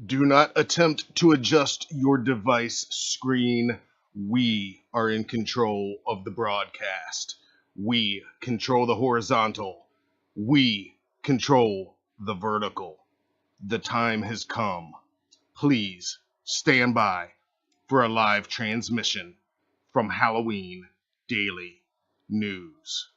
Do not attempt to adjust your device screen. We are in control of the broadcast. We control the horizontal. We control the vertical. The time has come. Please stand by for a live transmission from Halloween Daily News.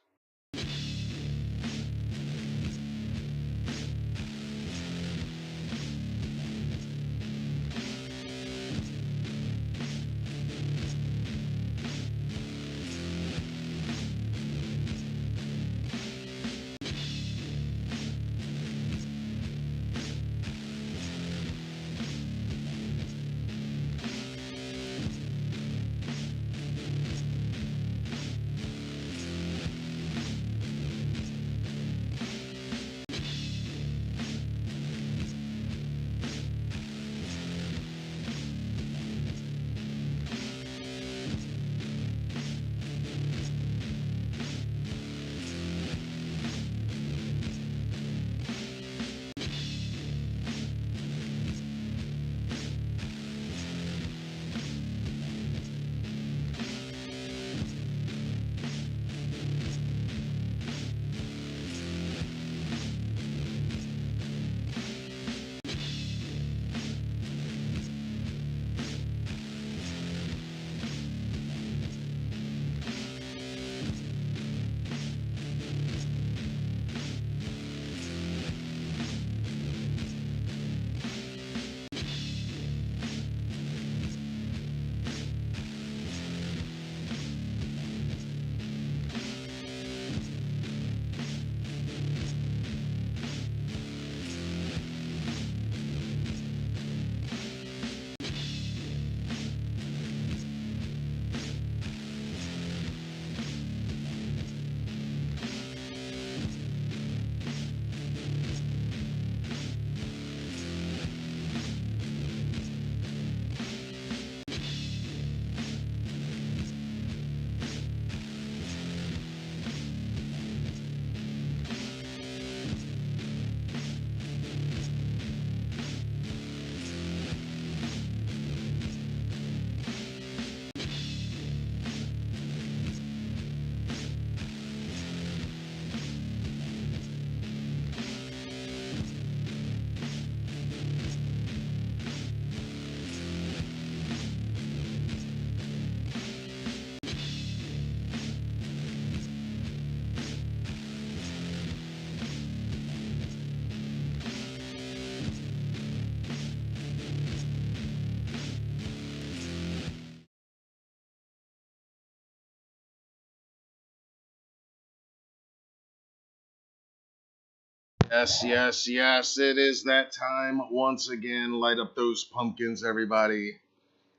Yes, yes, yes, it is that time once again. Light up those pumpkins, everybody,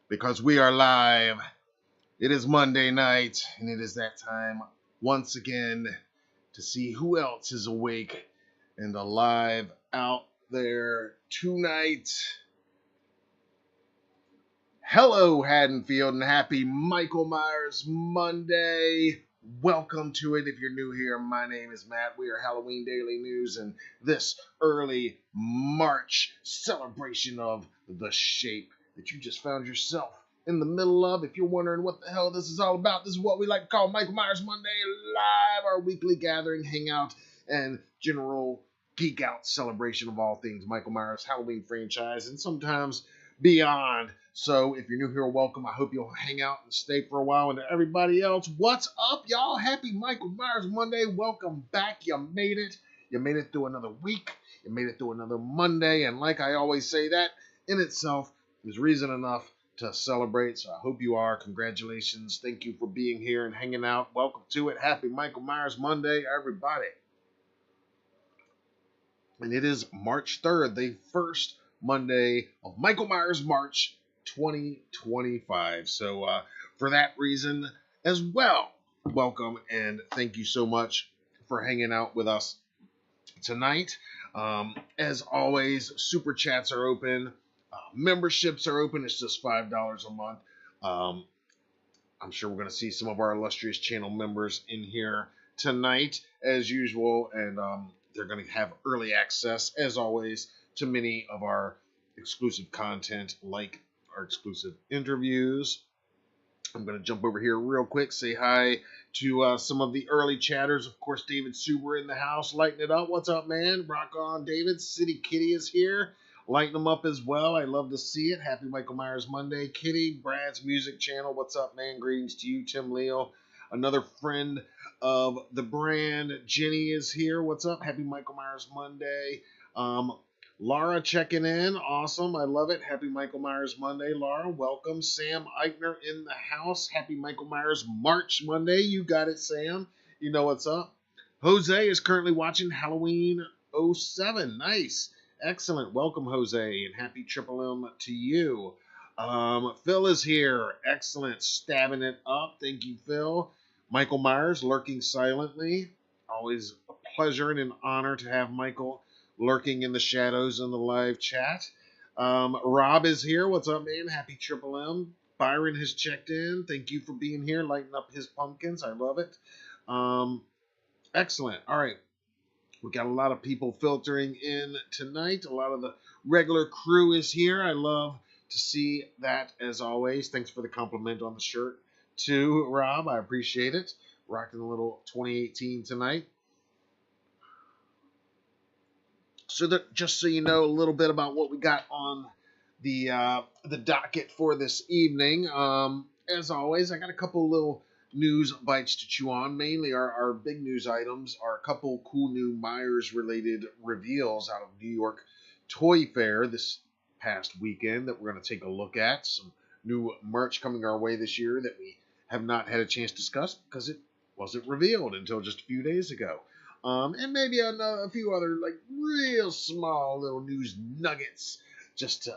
because we are live. It is Monday night, and it is that time once again to see who else is awake and alive out there tonight. Hello, Haddonfield, and happy Michael Myers Monday. Welcome to it. If you're new here, my name is Matt. We are Halloween Daily News, and this early March celebration of the shape that you just found yourself in the middle of. If you're wondering what the hell this is all about, this is what we like to call Michael Myers Monday Live, our weekly gathering, hangout, and general geek out celebration of all things Michael Myers Halloween franchise, and sometimes beyond. So if you're new here, welcome. I hope you'll hang out and stay for a while. And to everybody else, what's up, y'all? Happy Michael Myers Monday. Welcome back. You made it. You made it through another week. You made it through another Monday. And like I always say, that in itself is reason enough to celebrate. So I hope you are. Congratulations. Thank you for being here and hanging out. Welcome to it. Happy Michael Myers Monday, everybody. And it is March 3rd, the first Monday of Michael Myers March 2025. So for that reason as well, welcome and thank you so much for hanging out with us tonight. As always, super chats are open. Memberships are open. It's just $5 a month. I'm sure we're going to see some of our illustrious channel members in here tonight as usual. And they're going to have early access, as always, to many of our exclusive content, like our exclusive interviews. I'm going to jump over here real quick, say hi to some of the early chatters. Of course, David Suber in the house, lighting it up. What's up, man? Rock on, David. City Kitty is here, lighting them up as well. I love to see it. Happy Michael Myers Monday. Kitty, Brad's music channel. What's up, man? Greetings to you, Tim Leo. Another friend of the brand, Jenny, is here. What's up? Happy Michael Myers Monday. Laura checking in. Awesome. I love it. Happy Michael Myers Monday, Laura. Welcome. Sam Eichner in the house. Happy Michael Myers March Monday. You got it, Sam. You know what's up. Jose is currently watching Halloween 07. Nice. Excellent. Welcome, Jose, and happy Triple M to you. Phil is here. Excellent. Stabbing it up. Thank you, Phil. Michael Myers lurking silently. Always a pleasure and an honor to have Michael lurking in the shadows in the live chat. Rob is here. What's up, man? Happy Triple M. Byron has checked in. Thank you for being here, lighting up his pumpkins. I love it. Excellent. All right. We got a lot of people filtering in tonight. A lot of the regular crew is here. I love to see that, as always. Thanks for the compliment on the shirt, too, Rob. I appreciate it. Rocking a little 2018 tonight. So that, just so you know a little bit about what we got on the docket for this evening. As always, I got a couple little news bites to chew on. Mainly our big news items are a couple cool new Myers-related reveals out of New York Toy Fair this past weekend that we're going to take a look at. Some new merch coming our way this year that we have not had a chance to discuss because it wasn't revealed until just a few days ago. And maybe a few other like real small little news nuggets just to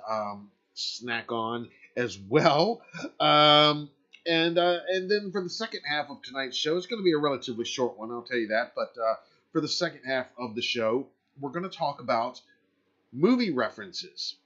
snack on as well. And then for the second half of tonight's show, it's going to be a relatively short one, I'll tell you that. But for the second half of the show, we're going to talk about movie references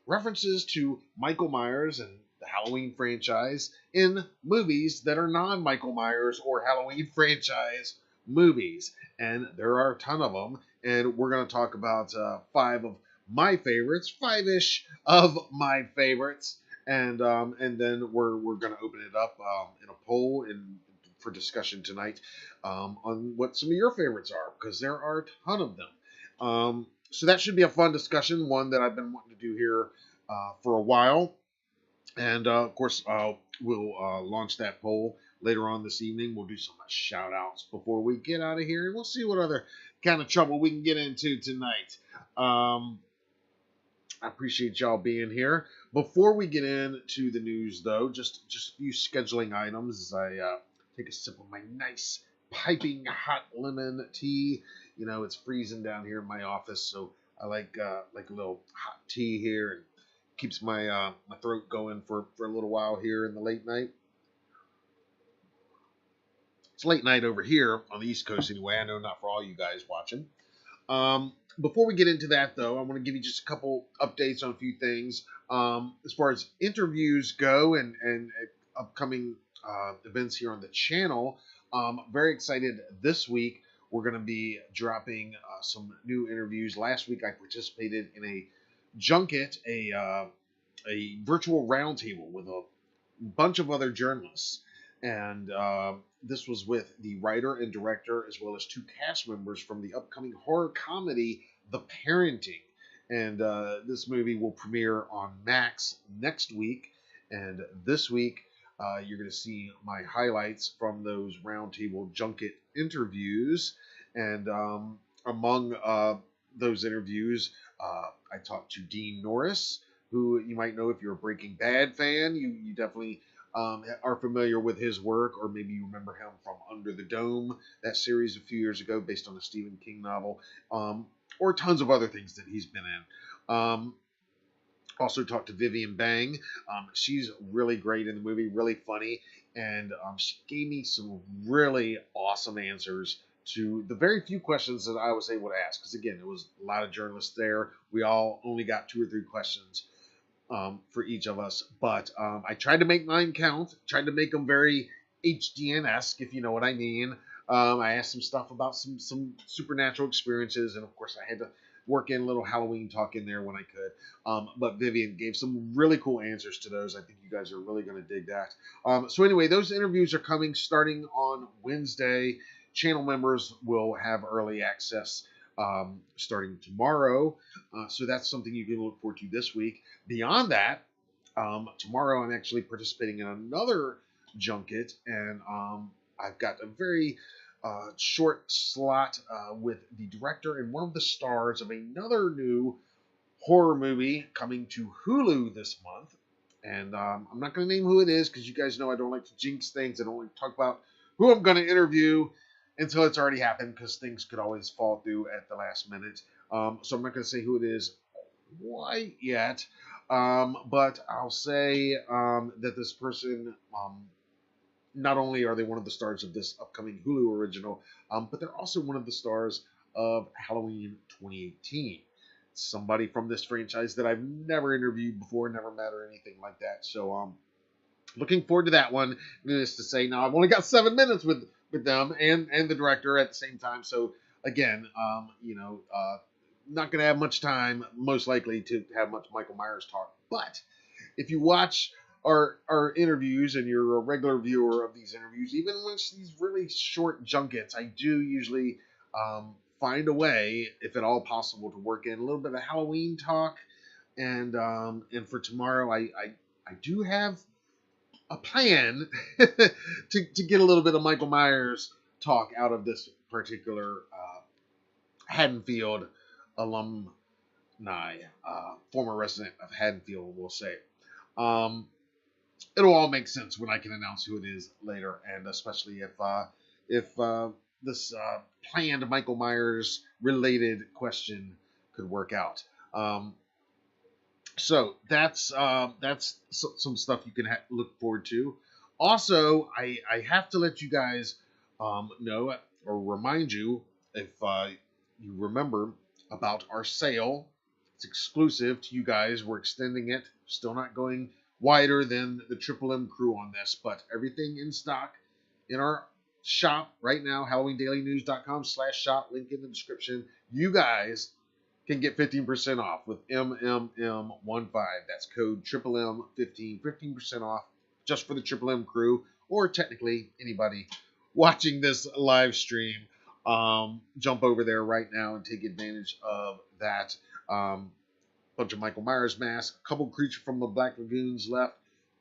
to Michael Myers and the Halloween franchise in movies that are non-Michael Myers or Halloween franchise movies. And there are a ton of them, and we're going to talk about 5 of my favorites, 5-ish of my favorites, and then we're going to open it up in a poll for discussion tonight on what some of your favorites are, because there are a ton of them. So that should be a fun discussion, one that I've been wanting to do here for a while, and of course we'll launch that poll later on this evening. We'll do some shout outs before we get out of here, and we'll see what other kind of trouble we can get into tonight. I appreciate y'all being here. Before we get into the news, though, just a few scheduling items as I take a sip of my nice piping hot lemon tea. You know, it's freezing down here in my office, so I like a little hot tea here, and keeps my throat going for a little while here in the late night. It's late night over here on the East Coast anyway. I know not for all you guys watching. Before we get into that, though, I want to give you just a couple updates on a few things. As far as interviews go and upcoming events here on the channel, very excited this week. We're going to be dropping some new interviews. Last week, I participated in a junket, a virtual roundtable with a bunch of other journalists. And this was with the writer and director, as well as two cast members from the upcoming horror comedy, The Parenting. And this movie will premiere on Max next week. And this week, you're going to see my highlights from those roundtable junket interviews. And among those interviews, I talked to Dean Norris, who you might know if you're a Breaking Bad fan. You definitely are familiar with his work, or maybe you remember him from Under the Dome, that series a few years ago based on a Stephen King novel, or tons of other things that he's been in. Also talked to Vivian Bang. She's really great in the movie, really funny, and she gave me some really awesome answers to the very few questions that I was able to ask. Because again, there was a lot of journalists there. We all only got 2 or 3 questions for each of us, but I tried to make mine count. Tried to make them very HDN-esque, if you know what I mean. I asked some stuff about some supernatural experiences, and of course, I had to work in a little Halloween talk in there when I could. But Vivian gave some really cool answers to those. I think you guys are really going to dig that. So anyway, those interviews are coming starting on Wednesday. Channel members will have early access starting tomorrow. So that's something you can look forward to this week. Beyond that, tomorrow I'm actually participating in another junket, and I've got a very short slot with the director and one of the stars of another new horror movie coming to Hulu this month. And I'm not going to name who it is because you guys know I don't like to jinx things. I don't like to talk about who I'm going to interview until it's already happened, because things could always fall through at the last minute. So I'm not going to say who it is quite yet. But I'll say that this person, not only are they one of the stars of this upcoming Hulu original, but they're also one of the stars of Halloween 2018. Somebody from this franchise that I've never interviewed before, never met, or anything like that. So looking forward to that one. Needless to say, now I've only got 7 minutes with them and the director at the same time. So again, not going to have much time, most likely, to have much Michael Myers talk. But if you watch our interviews and you're a regular viewer of these interviews, even when it's these really short junkets, I do usually find a way, if at all possible, to work in a little bit of Halloween talk. And for tomorrow, I do have a plan to get a little bit of Michael Myers talk out of this particular Haddonfield alumni, former resident of Haddonfield, we'll say. It'll all make sense when I can announce who it is later, and especially if this planned Michael Myers related question could work out. So that's some stuff you can look forward to. Also, I have to let you guys know or remind you, if you remember, about our sale. It's exclusive to you guys. We're extending it. Still not going wider than the Triple M crew on this, but everything in stock in our shop right now, HalloweenDailyNews.com/shop, link in the description. You guys can get 15% off with MMM15. That's code Triple M15, 15% off just for the Triple M crew, or technically anybody watching this live stream. Jump over there right now and take advantage of that. Bunch of Michael Myers masks, a couple Creature from the Black Lagoons left,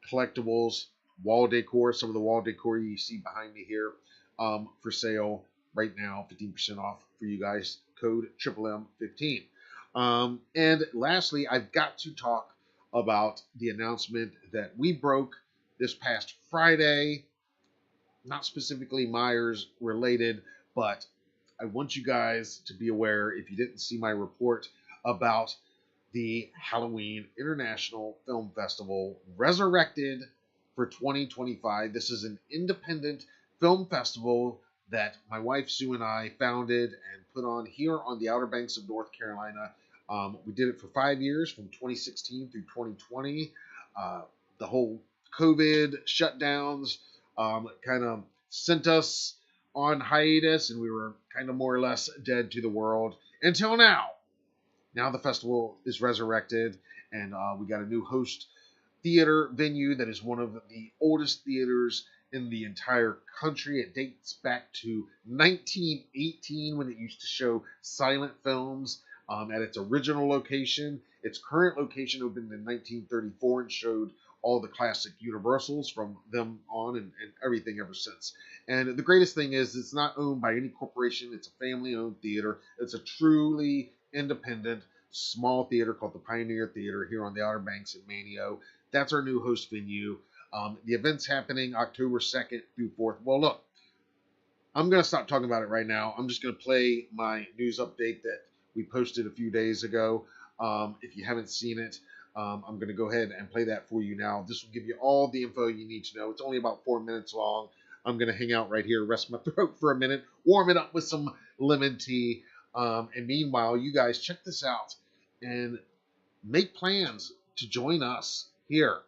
collectibles, wall decor, some of the wall decor you see behind me here, for sale right now, 15% off for you guys, code Triple M15. And lastly, I've got to talk about the announcement that we broke this past Friday. not specifically Myers related, but I want you guys to be aware, if you didn't see my report about the Halloween International Film Festival resurrected for 2025. This is an independent film festival that my wife Sue and I founded and put on here on the Outer Banks of North Carolina. We did it for 5 years, from 2016 through 2020. The whole COVID shutdowns kind of sent us on hiatus, and we were kind of more or less dead to the world until now. Now the festival is resurrected, and we got a new host theater venue that is one of the oldest theaters in the entire country. It dates back to 1918 when it used to show silent films at its original location. Its current location opened in 1934 and showed all the classic Universals from them on, and everything ever since. And the greatest thing is it's not owned by any corporation. It's a family-owned theater. It's a truly independent, small theater called the Pioneer Theater here on the Outer Banks in Manio. That's our new host venue. The event's happening October 2nd through 4th. Well, look, I'm going to stop talking about it right now. I'm just going to play my news update that we posted a few days ago. If you haven't seen it, I'm going to go ahead and play that for you now. This will give you all the info you need to know. It's only about 4 minutes long. I'm going to hang out right here, rest my throat for a minute, warm it up with some lemon tea. And meanwhile, you guys check this out and make plans to join us here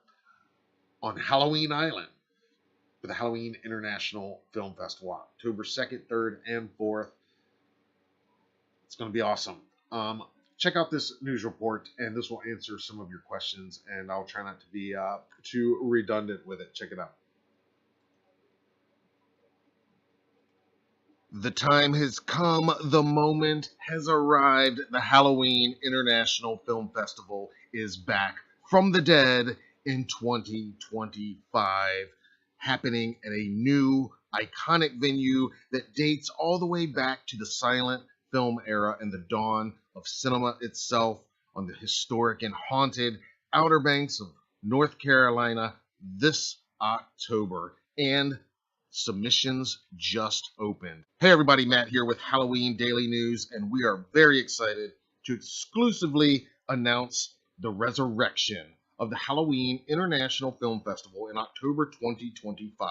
on Halloween Island for the Halloween International Film Festival, October 2nd, 3rd, and 4th. It's going to be awesome. Check out this news report, and this will answer some of your questions, and I'll try not to be too redundant with it. Check it out. The time has come, the moment has arrived. The Halloween International Film Festival is back from the dead in 2025, happening at a new, iconic venue that dates all the way back to the silent film era and the dawn of cinema itself on the historic and haunted Outer Banks of North Carolina this October. And submissions just opened. Hey everybody, Matt here with Halloween Daily News, and we are very excited to exclusively announce the resurrection of the Halloween International Film Festival in October 2025,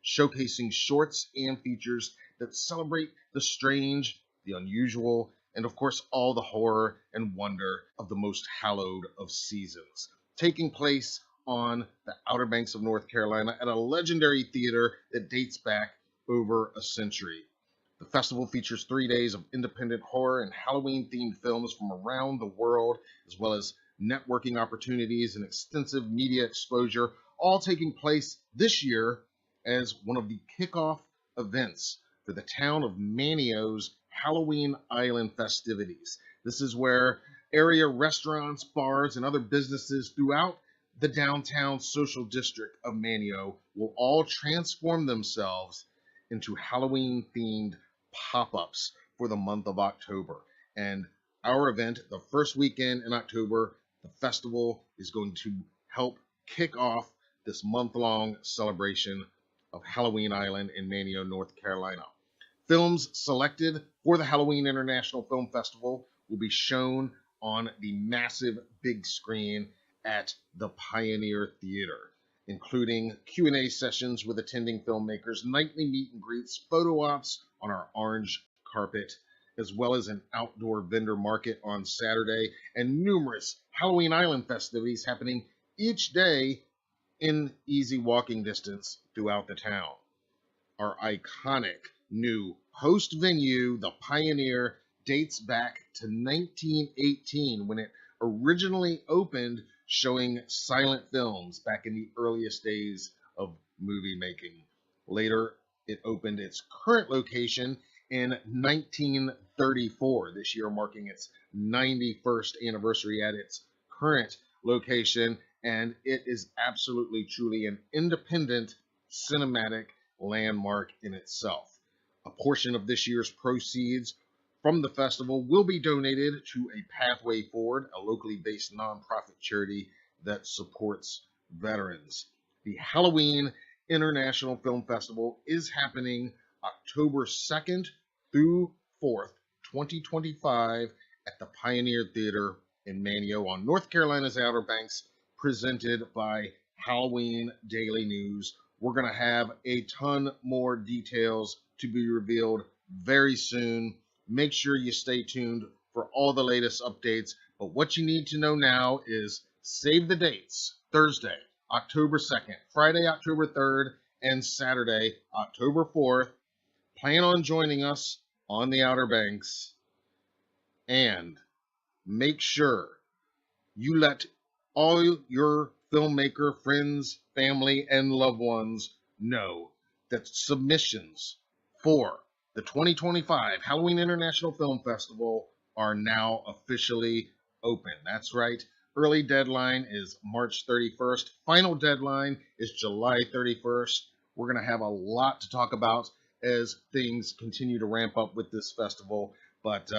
showcasing shorts and features that celebrate the strange, the unusual, and of course all the horror and wonder of the most hallowed of seasons, taking place on the Outer Banks of North Carolina at a legendary theater that dates back over a century. The festival features 3 days of independent horror and Halloween-themed films from around the world, as well as networking opportunities and extensive media exposure, all taking place this year as one of the kickoff events for the town of Manio's Halloween Island festivities. This is where area restaurants, bars, and other businesses throughout the downtown social district of Manio will all transform themselves into Halloween-themed pop-ups for the month of October. And our event, the first weekend in October, the festival is going to help kick off this month-long celebration of Halloween Island in Manio, North Carolina. Films selected for the Halloween International Film Festival will be shown on the massive big screen at the Pioneer Theater, including Q&A sessions with attending filmmakers, nightly meet and greets, photo ops on our orange carpet, as well as an outdoor vendor market on Saturday, and numerous Halloween Island festivities happening each day in easy walking distance throughout the town. Our iconic new host venue, the Pioneer, dates back to 1918 when it originally opened, showing silent films back in the earliest days of movie making. Later, it opened its current location in 1934, this year marking its 91st anniversary at its current location, and it is absolutely, truly an independent cinematic landmark in itself. A portion of this year's proceeds from the festival will be donated to a Pathway Forward, a locally based nonprofit charity that supports veterans. The Halloween International Film Festival is happening October 2nd through 4th, 2025 at the Pioneer Theater in Manio on North Carolina's Outer Banks, presented by Halloween Daily News. We're going to have a ton more details to be revealed very soon. Make sure you stay tuned for all the latest updates. But what you need to know now is save the dates: Thursday, October 2nd, Friday, October 3rd, and Saturday, October 4th. Plan on joining us on the Outer Banks, and make sure you let all your filmmaker friends, family, and loved ones know that submissions for the 2025 Halloween International Film Festival are now officially open. That's right. Early deadline is March 31st. Final deadline is July 31st. We're going to have a lot to talk about as things continue to ramp up with this festival. But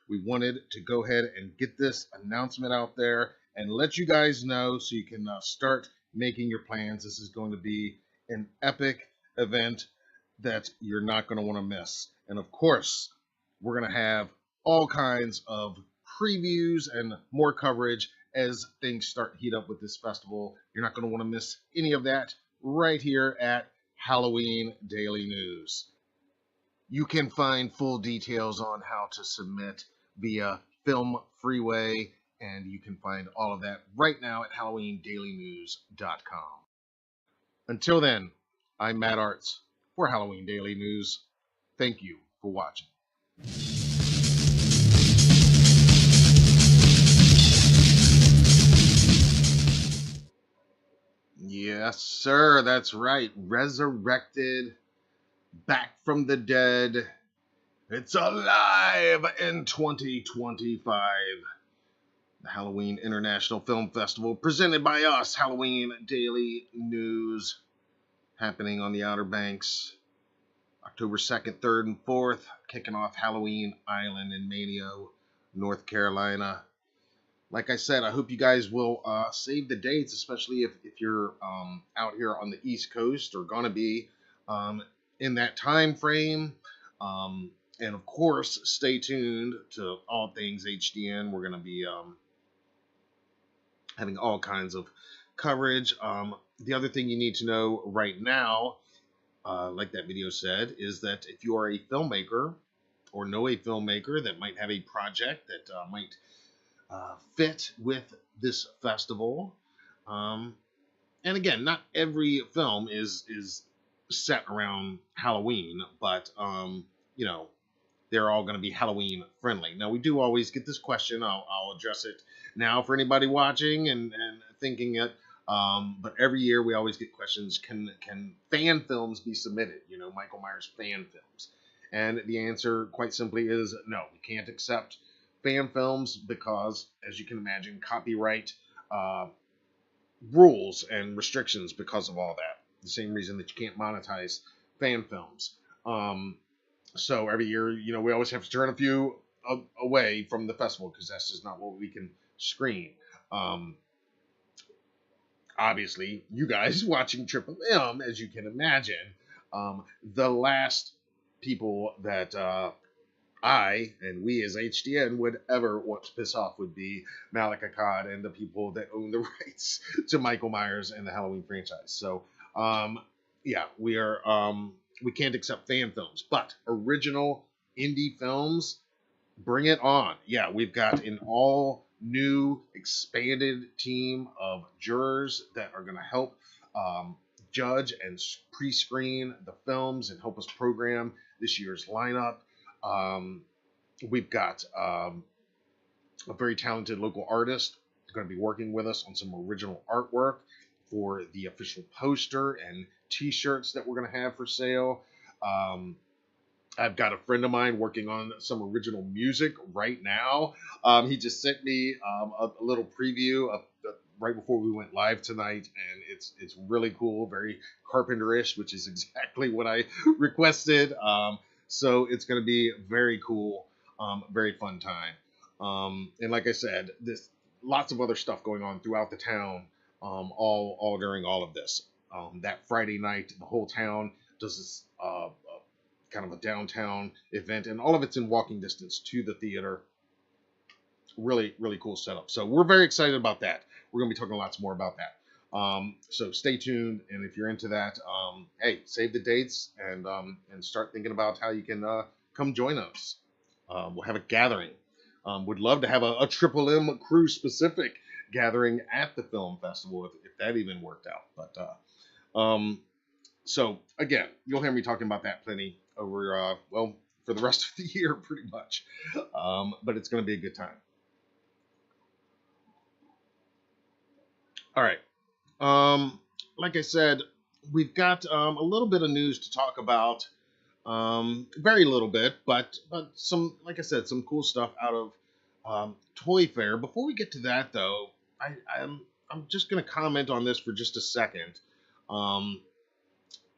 we wanted to go ahead and get this announcement out there and let you guys know so you can start making your plans. This is going to be an epic event that you're not going to want to miss. And of course, we're going to have all kinds of previews and more coverage as things start to heat up with this festival. You're not going to want to miss any of that right here at Halloween Daily News. You can find full details on how to submit via Film Freeway, and you can find all of that right now at HalloweenDailyNews.com. Until then, I'm Matt Arts for Halloween Daily News. Thank you for watching. Yes, sir, that's right. Resurrected, back from the dead. It's alive in 2025. The Halloween International Film Festival, presented by us, Halloween Daily News, happening on the Outer Banks, October 2nd, 3rd, and 4th, kicking off Halloween Island in Manio, North Carolina. Like I said, I hope you guys will save the dates, especially if you're out here on the East Coast or going to be in that time frame. And of course, stay tuned to all things HDN. We're going to be having all kinds of coverage. The other thing you need to know right now, like that video said, is that if you are a filmmaker or know a filmmaker that might have a project that might fit with this festival, and again, not every film is set around Halloween, but you know, they're all going to be Halloween friendly. Now, we do always get this question. I'll address it now for anybody watching and thinking it. But every year we always get questions: Can fan films be submitted? You know, Michael Myers fan films. And the answer, quite simply, is no. We can't accept fan films because, as you can imagine, copyright rules and restrictions because of all that. The same reason that you can't monetize fan films. So every year, you know, we always have to turn a few away from the festival because that's just not what we can screen. Obviously, you guys watching Triple M, as you can imagine, the last people that I and we as HDN would ever want to piss off would be Malik Akkad and the people that own the rights to Michael Myers and the Halloween franchise. So, yeah, we can't accept fan films, but original indie films, bring it on. Yeah, we've got an all new expanded team of jurors that are going to help judge and pre-screen the films and help us program this year's lineup. We've got a very talented local artist going to be working with us on some original artwork for the official poster and t-shirts that we're going to have for sale. I've got a friend of mine working on some original music right now. He just sent me a little preview of right before we went live tonight, and it's really cool, very Carpenter-ish, which is exactly what I requested. So it's going to be very cool, very fun time. And like I said, there's lots of other stuff going on throughout the town, all during all of this. that Friday night. The whole town does this kind of a downtown event, and all of it's in walking distance to the theater. Really, really cool setup. So we're very excited about that. We're going to be talking lots more about that. So stay tuned, and if you're into that, hey, save the dates and start thinking about how you can come join us. We'll have a gathering. Would love to have a Triple M crew specific gathering at the film festival if that even worked out. But so again, you'll hear me talking about that plenty over for the rest of the year, pretty much. But it's going to be a good time. All right. Like I said, we've got a little bit of news to talk about. Very little bit, but some, like I said, some cool stuff out of Toy Fair. Before we get to that, though, I'm just going to comment on this for just a second. I'm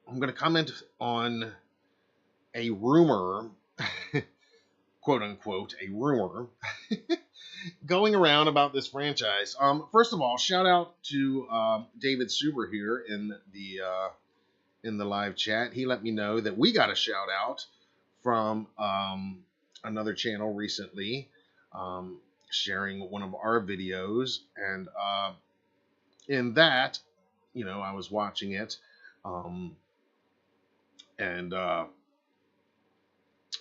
going to comment on a rumor, quote unquote, a rumor going around about this franchise. First of all, shout out to David Suber here in the live chat. He let me know that we got a shout out from another channel recently, sharing one of our videos, and in that, I was watching it, and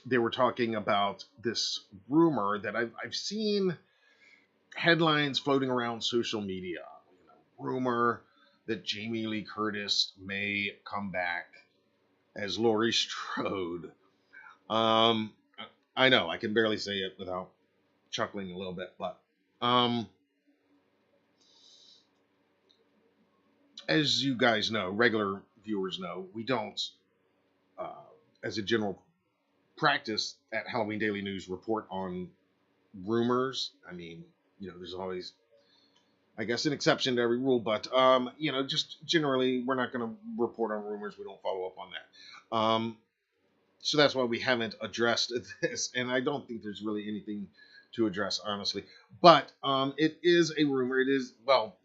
they were talking about this rumor that I've seen headlines floating around social media. Rumor that Jamie Lee Curtis may come back as Laurie Strode. I know I can barely say it without chuckling a little bit, but as you guys know, regular viewers know, we don't, as a general practice at Halloween Daily News, report on rumors. I mean, there's always, I guess, an exception to every rule, but just generally, we're not going to report on rumors. We don't follow up on that. So that's why we haven't addressed this, and I don't think there's really anything to address, honestly. But it is a rumor. It is, well,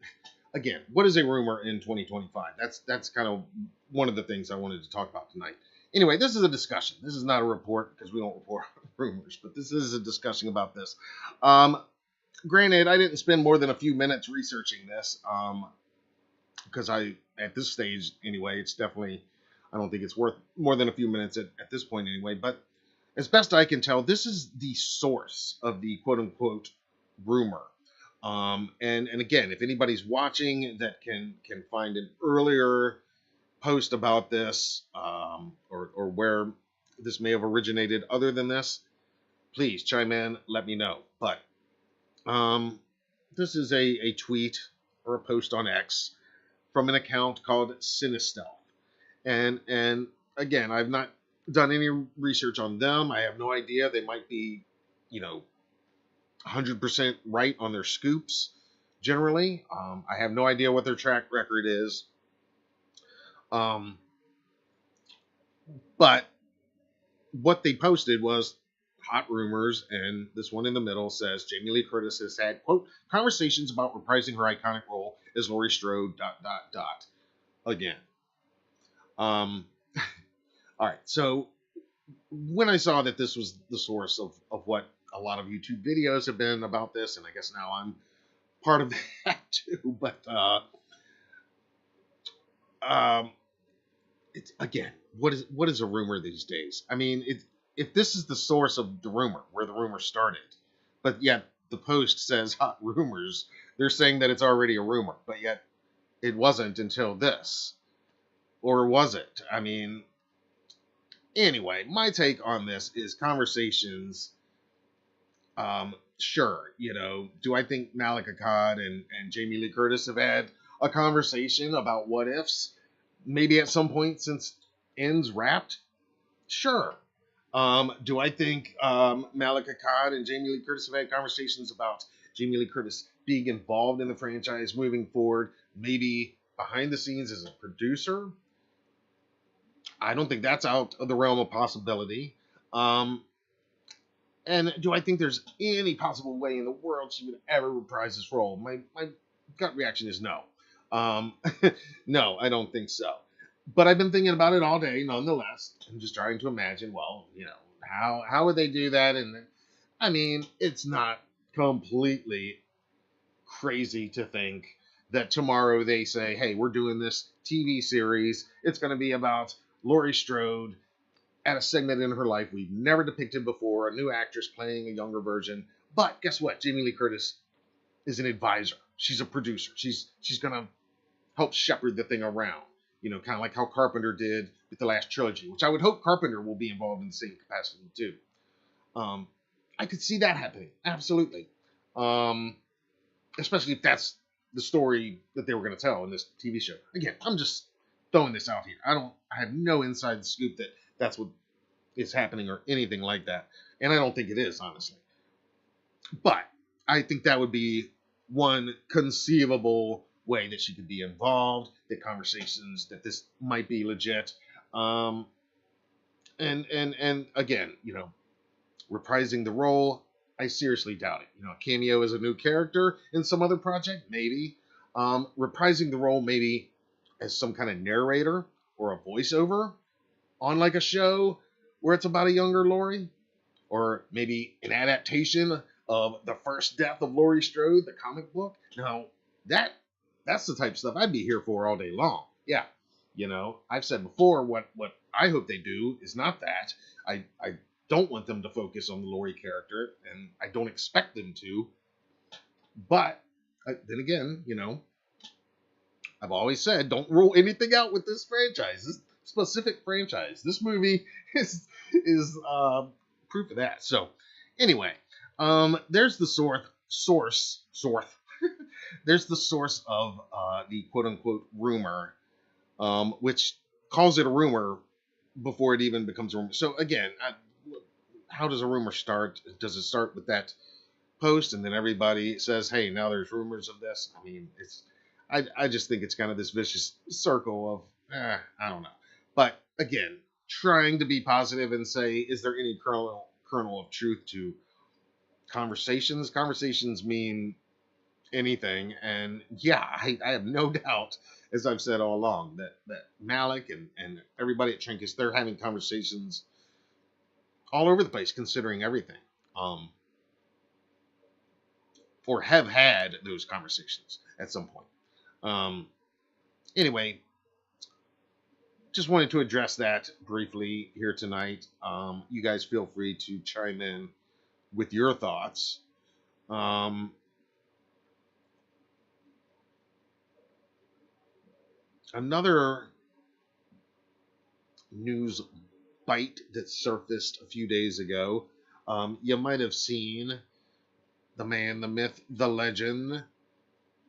again, what is a rumor in 2025? That's kind of one of the things I wanted to talk about tonight. Anyway, this is a discussion. This is not a report because we don't report rumors, but this is a discussion about this. Granted, I didn't spend more than a few minutes researching this because at this stage anyway, it's definitely, I don't think it's worth more than a few minutes at this point anyway. But as best I can tell, this is the source of the quote unquote rumor. And again, if anybody's watching that can find an earlier post about this, or where this may have originated other than this, please chime in, let me know. But this is a tweet or a post on X from an account called Cinestelf. And again, I've not done any research on them. I have no idea. They might be, 100% right on their scoops generally. I have no idea what their track record is. But what they posted was hot rumors, and this one in the middle says Jamie Lee Curtis has had, quote, conversations about reprising her iconic role as Laurie Strode, ... again. All right, so when I saw that this was the source of what a lot of YouTube videos have been about this, and I guess now I'm part of that too, but it's, again, what is a rumor these days? I mean, if this is the source of the rumor, where the rumor started, but yet the post says hot rumors, they're saying that it's already a rumor, but yet it wasn't until this. Or was it? I mean, anyway, my take on this is conversations. Sure, do I think Malika Akkad and Jamie Lee Curtis have had a conversation about what ifs? Maybe at some point since Ends wrapped? Sure. Do I think Malika Akkad and Jamie Lee Curtis have had conversations about Jamie Lee Curtis being involved in the franchise moving forward, maybe behind the scenes as a producer? I don't think that's out of the realm of possibility. And do I think there's any possible way in the world she would ever reprise this role? My gut reaction is no. Um, no, I don't think so. But I've been thinking about it all day, nonetheless. I'm just trying to imagine, well, how would they do that? And I mean, it's not completely crazy to think that tomorrow they say, hey, we're doing this TV series. It's going to be about Laurie Strode at a segment in her life we've never depicted before, a new actress playing a younger version. But guess what? Jamie Lee Curtis is an advisor. She's a producer. She's going to help shepherd the thing around. Kind of like how Carpenter did with the last trilogy, which I would hope Carpenter will be involved in the same capacity too. I could see that happening, absolutely. Especially if that's the story that they were going to tell in this TV show. Again, I'm just throwing this out here. I have no inside scoop that that's what is happening or anything like that, and I don't think it is, honestly. But I think that would be one conceivable way that she could be involved, that conversations that this might be legit. And again, reprising the role, I seriously doubt it. A cameo as a new character in some other project, maybe. Reprising the role, maybe as some kind of narrator or a voiceover on like a show where it's about a younger Laurie, or maybe an adaptation of The First Death of Laurie Strode, the comic book. Now, that's the type of stuff I'd be here for all day long. Yeah, I've said before what I hope they do is not that. I don't want them to focus on the Laurie character, and I don't expect them to. But then again, I've always said don't rule anything out with this franchise, this specific franchise. This movie is proof of that. So anyway, there's the source. There's the source of the quote unquote rumor, which calls it a rumor before it even becomes a rumor. So again, how does a rumor start? Does it start with that post and then everybody says, hey, now there's rumors of this? I mean, I just think it's kind of this vicious circle of, I don't know. But again, trying to be positive and say, is there any kernel of truth to conversations? Conversations mean anything. And yeah, I have no doubt, as I've said all along, that Malik and everybody at Trinkus, they're having conversations all over the place, considering everything. Or have had those conversations at some point. Anyway, just wanted to address that briefly here tonight. You guys feel free to chime in with your thoughts. Another news bite that surfaced a few days ago. You might have seen the man, the myth, the legend,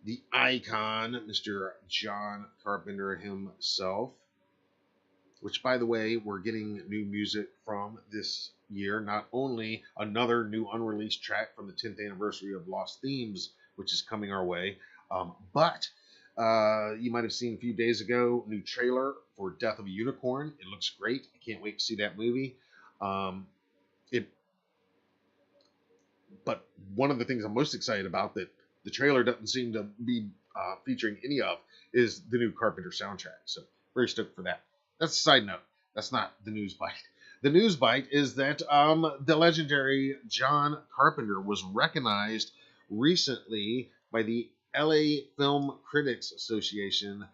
the icon, Mr. John Carpenter himself, which, by the way, we're getting new music from this year. Not only another new unreleased track from the 10th anniversary of Lost Themes, which is coming our way, but you might have seen a few days ago, new trailer for Death of a Unicorn. It looks great. I can't wait to see that movie. But one of the things I'm most excited about that the trailer doesn't seem to be featuring any of is the new Carpenter soundtrack. So very stoked for that. That's a side note. That's not the news bite. The news bite is that the legendary John Carpenter was recognized recently by the LA Film Critics Association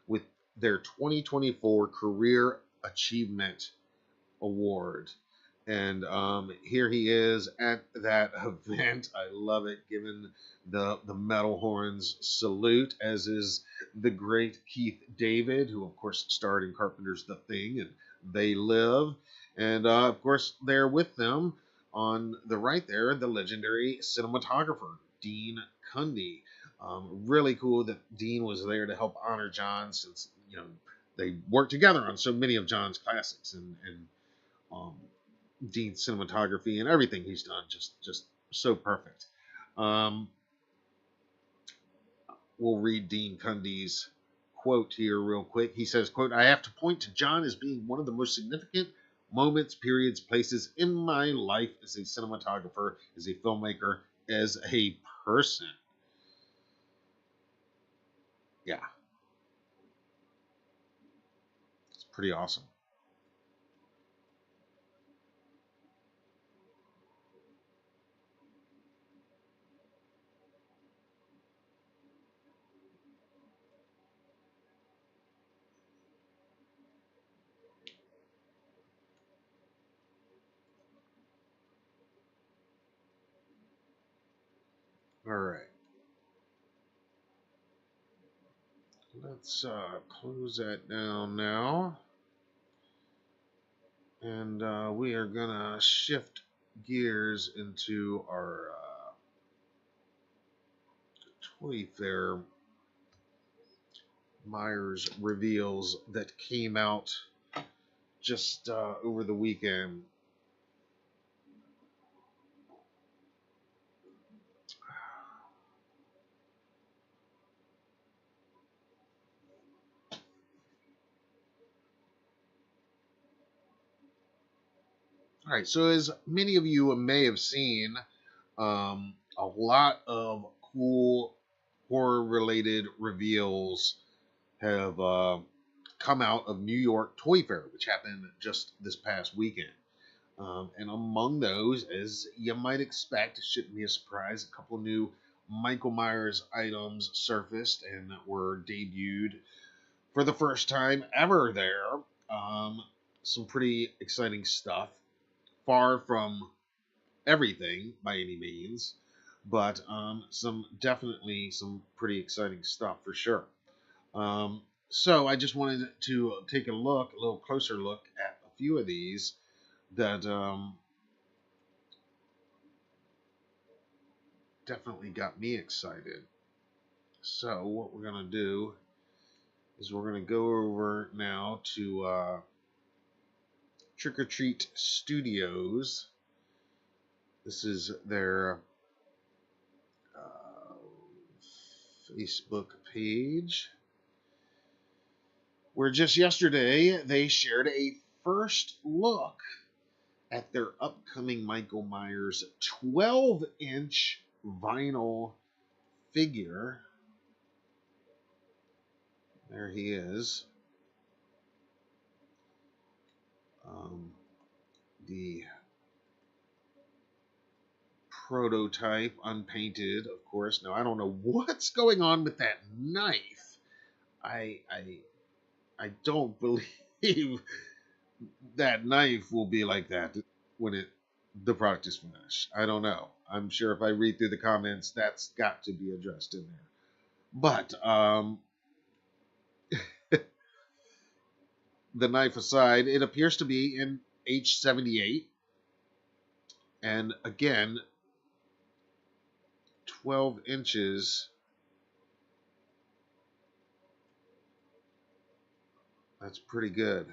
with their 2024 Career Achievement Award. And here he is at that event. I love it, giving the metal horns salute, as is the great Keith David, who of course starred in Carpenter's The Thing and They Live. And of course, there with them on the right there, the legendary cinematographer, Dean Cundy. Really cool that Dean was there to help honor John, since they worked together on so many of John's classics, and Dean's cinematography and everything he's done just so perfect. We'll read Dean Cundy's quote here real quick. He says, quote, "I have to point to John as being one of the most significant moments, periods, places in my life as a cinematographer, as a filmmaker, as a person." Yeah. Pretty awesome. All right. Let's close that down now. And we are going to shift gears into our Toy Fair Myers reveals that came out just over the weekend. All right, so as many of you may have seen, a lot of cool horror-related reveals have come out of New York Toy Fair, which happened just this past weekend. And among those, as you might expect, it shouldn't be a surprise, a couple new Michael Myers items surfaced and were debuted for the first time ever there. Um, some pretty exciting stuff. Far from everything by any means, but definitely some pretty exciting stuff for sure. So I just wanted to take a little closer look at a few of these that definitely got me excited. So what we're gonna do is we're gonna go over now to Trick or Treat Studios. This is their Facebook page, where just yesterday they shared a first look at their upcoming Michael Myers 12-inch vinyl figure. There he is. The prototype, unpainted, of course. Now I don't know what's going on with that knife. I don't believe that knife will be like that when the product is finished. I don't know. I'm sure if I read through the comments, that's got to be addressed in there. But the knife aside, it appears to be in H78, and again, 12 inches. That's pretty good.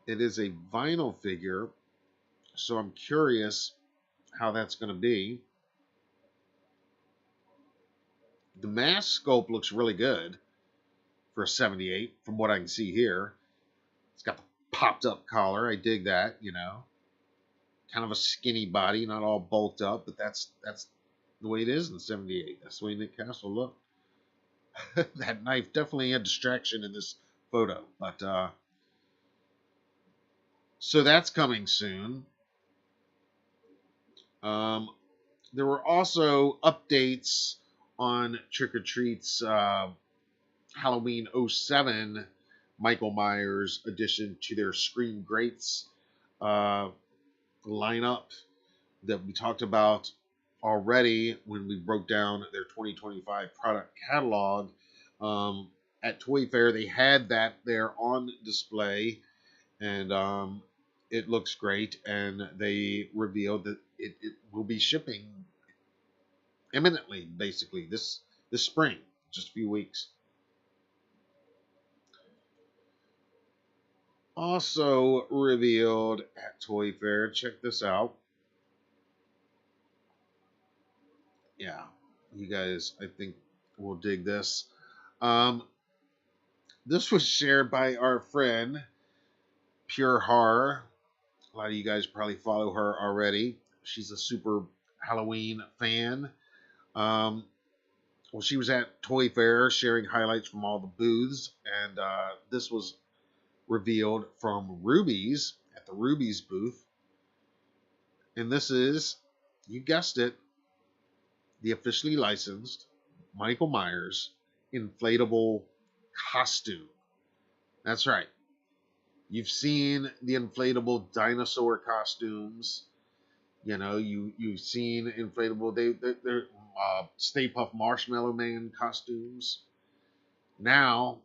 It is a vinyl figure, so I'm curious how that's going to be. The mask sculpt looks really good for a 78 from what I can see here. It's got the popped up collar. I dig that, you know. Kind of a skinny body, not all bulked up, but that's the way it is in the 78. That's the way Nick Castle looked. That knife definitely a distraction in this photo, but so that's coming soon. There were also updates on Trick or Treat's Halloween '07 Michael Myers addition to their Scream Greats lineup that we talked about already when we broke down their 2025 product catalog. At Toy Fair, they had that there on display, and it looks great. And they revealed that it will be shipping imminently, basically this spring, just a few weeks. Also revealed at Toy Fair, check this out. Yeah, you guys, I think will dig this. Um, this was shared by our friend Pure Horror. A lot of you guys probably follow her already. She's a super Halloween fan. Um, well, she was at Toy Fair sharing highlights from all the booths, and this was revealed from Ruby's at the Ruby's booth. And this is, you guessed it, the officially licensed Michael Myers inflatable costume. That's right. You've seen the inflatable dinosaur costumes. You know, you've seen inflatable they're Stay Puft Marshmallow Man costumes. Now,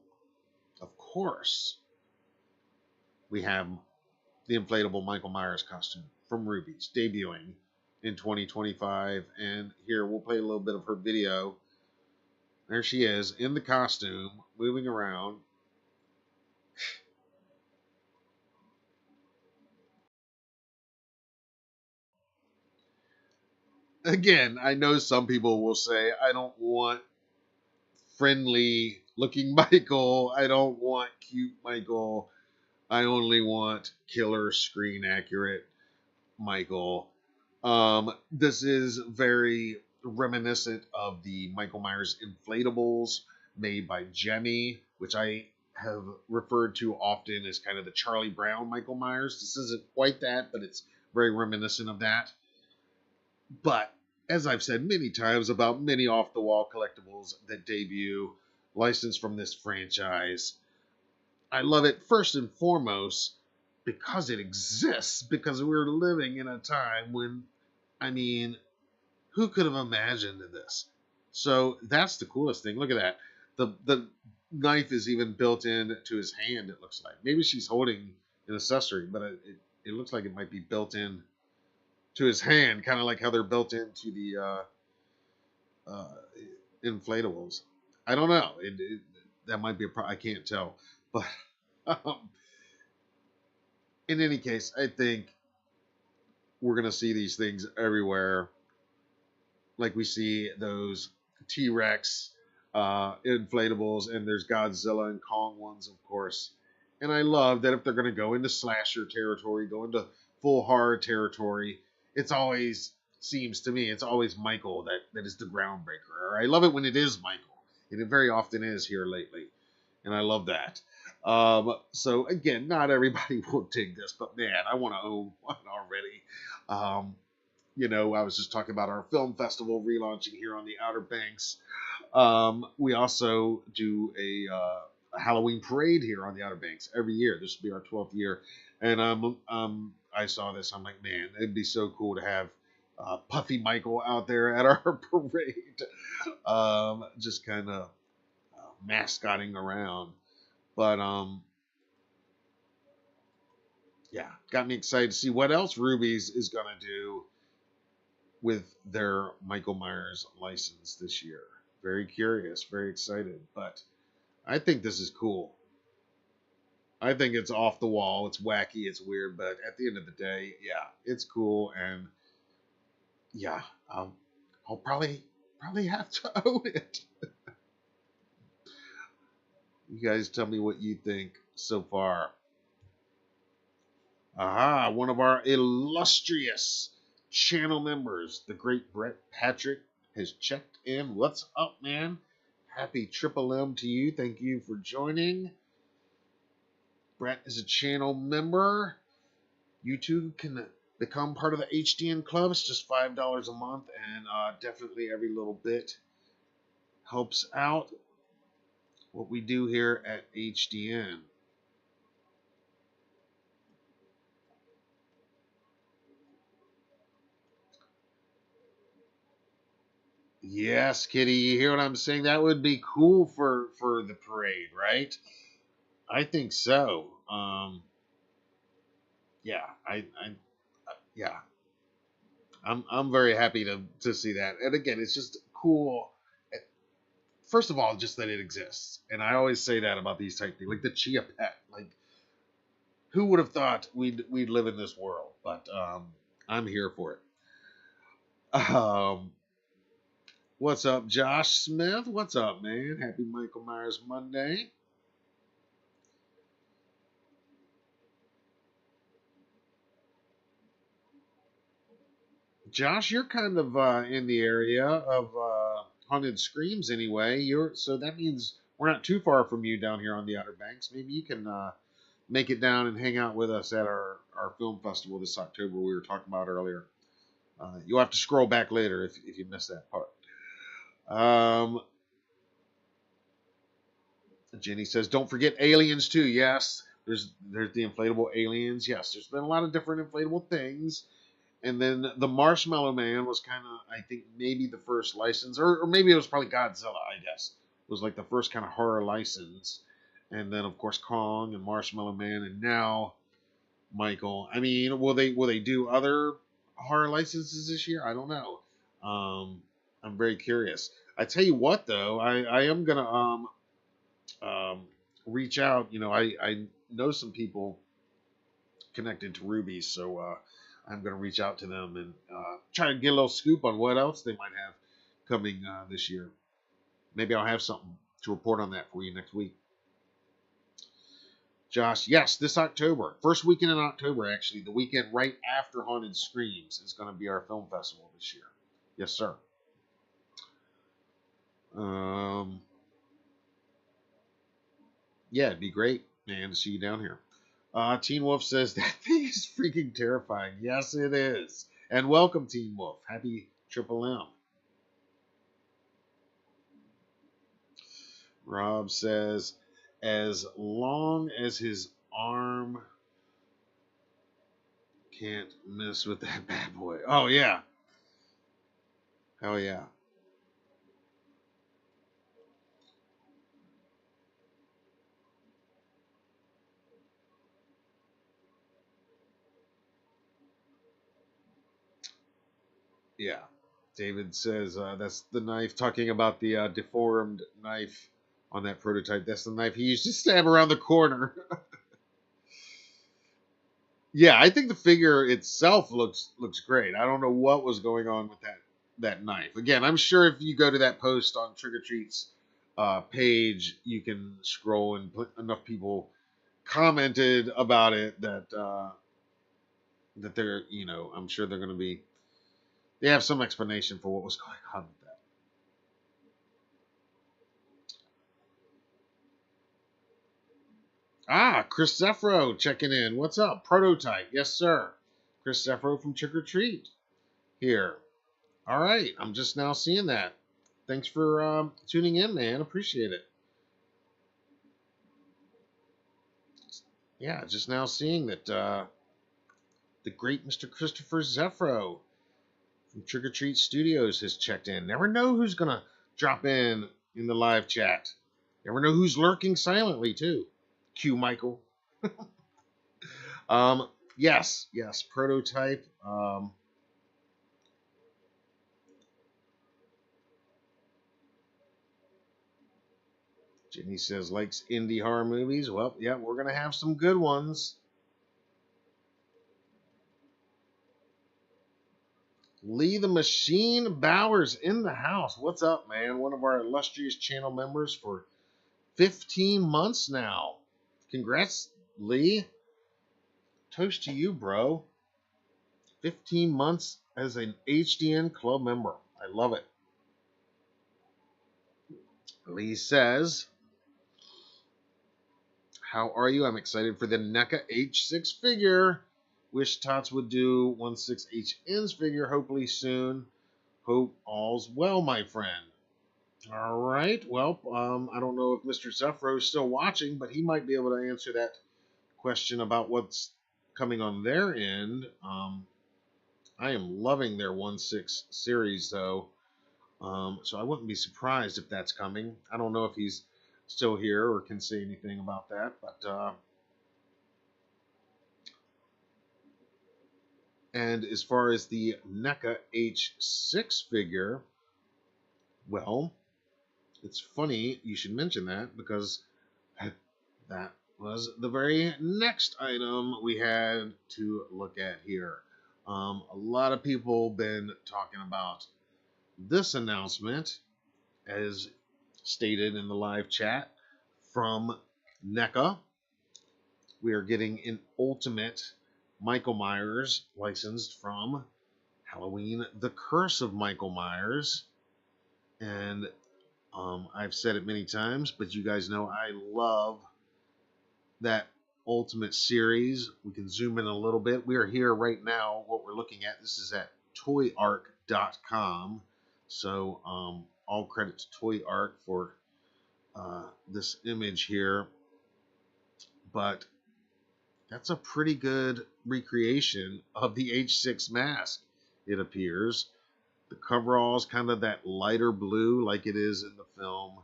of course, we have the inflatable Michael Myers costume from Ruby's debuting in 2025. And here we'll play a little bit of her video. There she is in the costume, moving around. Again, I know some people will say, I don't want friendly looking Michael. I don't want cute Michael. I only want killer screen accurate Michael. This is very reminiscent of the Michael Myers inflatables made by Jenny, which I have referred to often as kind of the Charlie Brown Michael Myers. This isn't quite that, but it's very reminiscent of that. But as I've said many times about many off the wall collectibles that debut licensed from this franchise, I love it first and foremost because it exists, because we're living in a time when, I mean, who could have imagined this? So that's the coolest thing. Look at that. The knife is even built in to his hand, it looks like. Maybe she's holding an accessory, but it looks like it might be built in to his hand, kind of like how they're built into the uh, inflatables. I don't know. That might be I can't tell. But um, in any case, I think we're going to see these things everywhere. Like we see those T-Rex inflatables, and there's Godzilla and Kong ones, of course. And I love that if they're going to go into slasher territory, go into full horror territory, it's always, seems to me, it's always Michael that is the groundbreaker. Or I love it when it is Michael. And it very often is here lately. And I love that. So again, not everybody will dig this, but man, I want to own one already. You know, I was just talking about our film festival relaunching here on the Outer Banks. We also do a Halloween parade here on the Outer Banks every year. This will be our 12th year, and I saw this. I'm like, man, it'd be so cool to have Puffy Michael out there at our parade, just kind of mascotting around. But yeah, got me excited to see what else Ruby's is gonna do with their Michael Myers license this year. Very curious, very excited, but I think this is cool. I think it's off the wall, it's wacky, it's weird, but at the end of the day, yeah, it's cool, and yeah, I'll probably have to own it. You guys tell me what you think so far. Aha, one of our illustrious channel members, the great Brett Patrick, has checked in. What's up, man? Happy Triple M to you. Thank you for joining. Brett is a channel member. You too can become part of the HDN Club. It's just $5 a month, and definitely every little bit helps out what we do here at HDN. Yes, Kitty, you hear what I'm saying? That would be cool for the parade, right? I think so. Yeah, yeah, I'm very happy to see that. And again, it's just cool. First of all, just that it exists, and I always say that about these type things, like the Chia Pet. Like, who would have thought we'd live in this world? But I'm here for it. What's up, Josh Smith? What's up, man? Happy Michael Myers Monday. Josh, you're kind of in the area of Haunted Screams anyway. So that means we're not too far from you down here on the Outer Banks. Maybe you can make it down and hang out with us at our film festival this October we were talking about earlier. You'll have to scroll back later if you missed that part. Jenny says, "Don't forget aliens too." Yes, there's the inflatable aliens. Yes, there's been a lot of different inflatable things. And then the Marshmallow Man was kind of, I think, maybe the first license, or maybe it was probably Godzilla. I guess it was like the first kind of horror license. And then of course Kong and Marshmallow Man, and now Michael. I mean, will they do other horror licenses this year? I don't know. I'm very curious. I tell you what, though, I am gonna um, reach out. You know, I know some people connected to Ruby, so I'm gonna reach out to them and try to get a little scoop on what else they might have coming this year. Maybe I'll have something to report on that for you next week. Josh, yes, this October, first weekend in October, actually, the weekend right after Haunted Screams is going to be our film festival this year. Yes, sir. Yeah, it'd be great, man, to see you down here. Teen Wolf says that thing is freaking terrifying. Yes, it is. And welcome, Teen Wolf. Happy Triple M. Rob says, as long as his arm can't mess with that bad boy. Oh, yeah. Hell yeah. Yeah. David says that's the knife, talking about the deformed knife on that prototype. That's the knife he used to stab around the corner. Yeah, I think the figure itself looks great. I don't know what was going on with that knife. Again, I'm sure if you go to that post on Trick or Treat's page, you can scroll and enough people commented about it that they're, you know, I'm sure they're going to be, they have some explanation for what was going on with that. Chris Zeffro checking in. What's up? Prototype. Yes, sir. Chris Zeffro from Trick or Treat here. All right. I'm just now seeing that. Thanks for tuning in, man. Appreciate it. Yeah, just now seeing that the great Mr. Christopher Zeffro from Trick or Treat Studios has checked in. Never know who's going to drop in the live chat. Never know who's lurking silently, too. Cue Michael. Yes, prototype. Jenny says likes indie horror movies. Well, yeah, we're gonna have some good ones. Lee the Machine Bowers in the house. What's up, man? One of our illustrious channel members for 15 months now. Congrats, Lee. Toast to you, bro. 15 months as an HDN club member. I love it. Lee says, how are you? I'm excited for the NECA H6 figure. Wish Tots would do 16HN's figure hopefully soon. Hope all's well, my friend. All right. Well, I don't know if Mr. Zeffro is still watching, but he might be able to answer that question about what's coming on their end. I am loving their 1/6 series, though. So I wouldn't be surprised if that's coming. I don't know if he's still here or can say anything about that, but and as far as the NECA H6 figure, well, it's funny you should mention that because that was the very next item we had to look at here. A lot of people been talking about this announcement, as stated in the live chat from NECA. We are getting an Ultimate Michael Myers licensed from Halloween: The Curse of Michael Myers. And I've said it many times, but you guys know I love that Ultimate series. We can zoom in a little bit. We are here right now. What we're looking at, this is at toyark.com. So all credit to Toy Ark for this image here. But that's a pretty good recreation of the H6 mask, it appears. The coverall is kind of that lighter blue like it is in the film.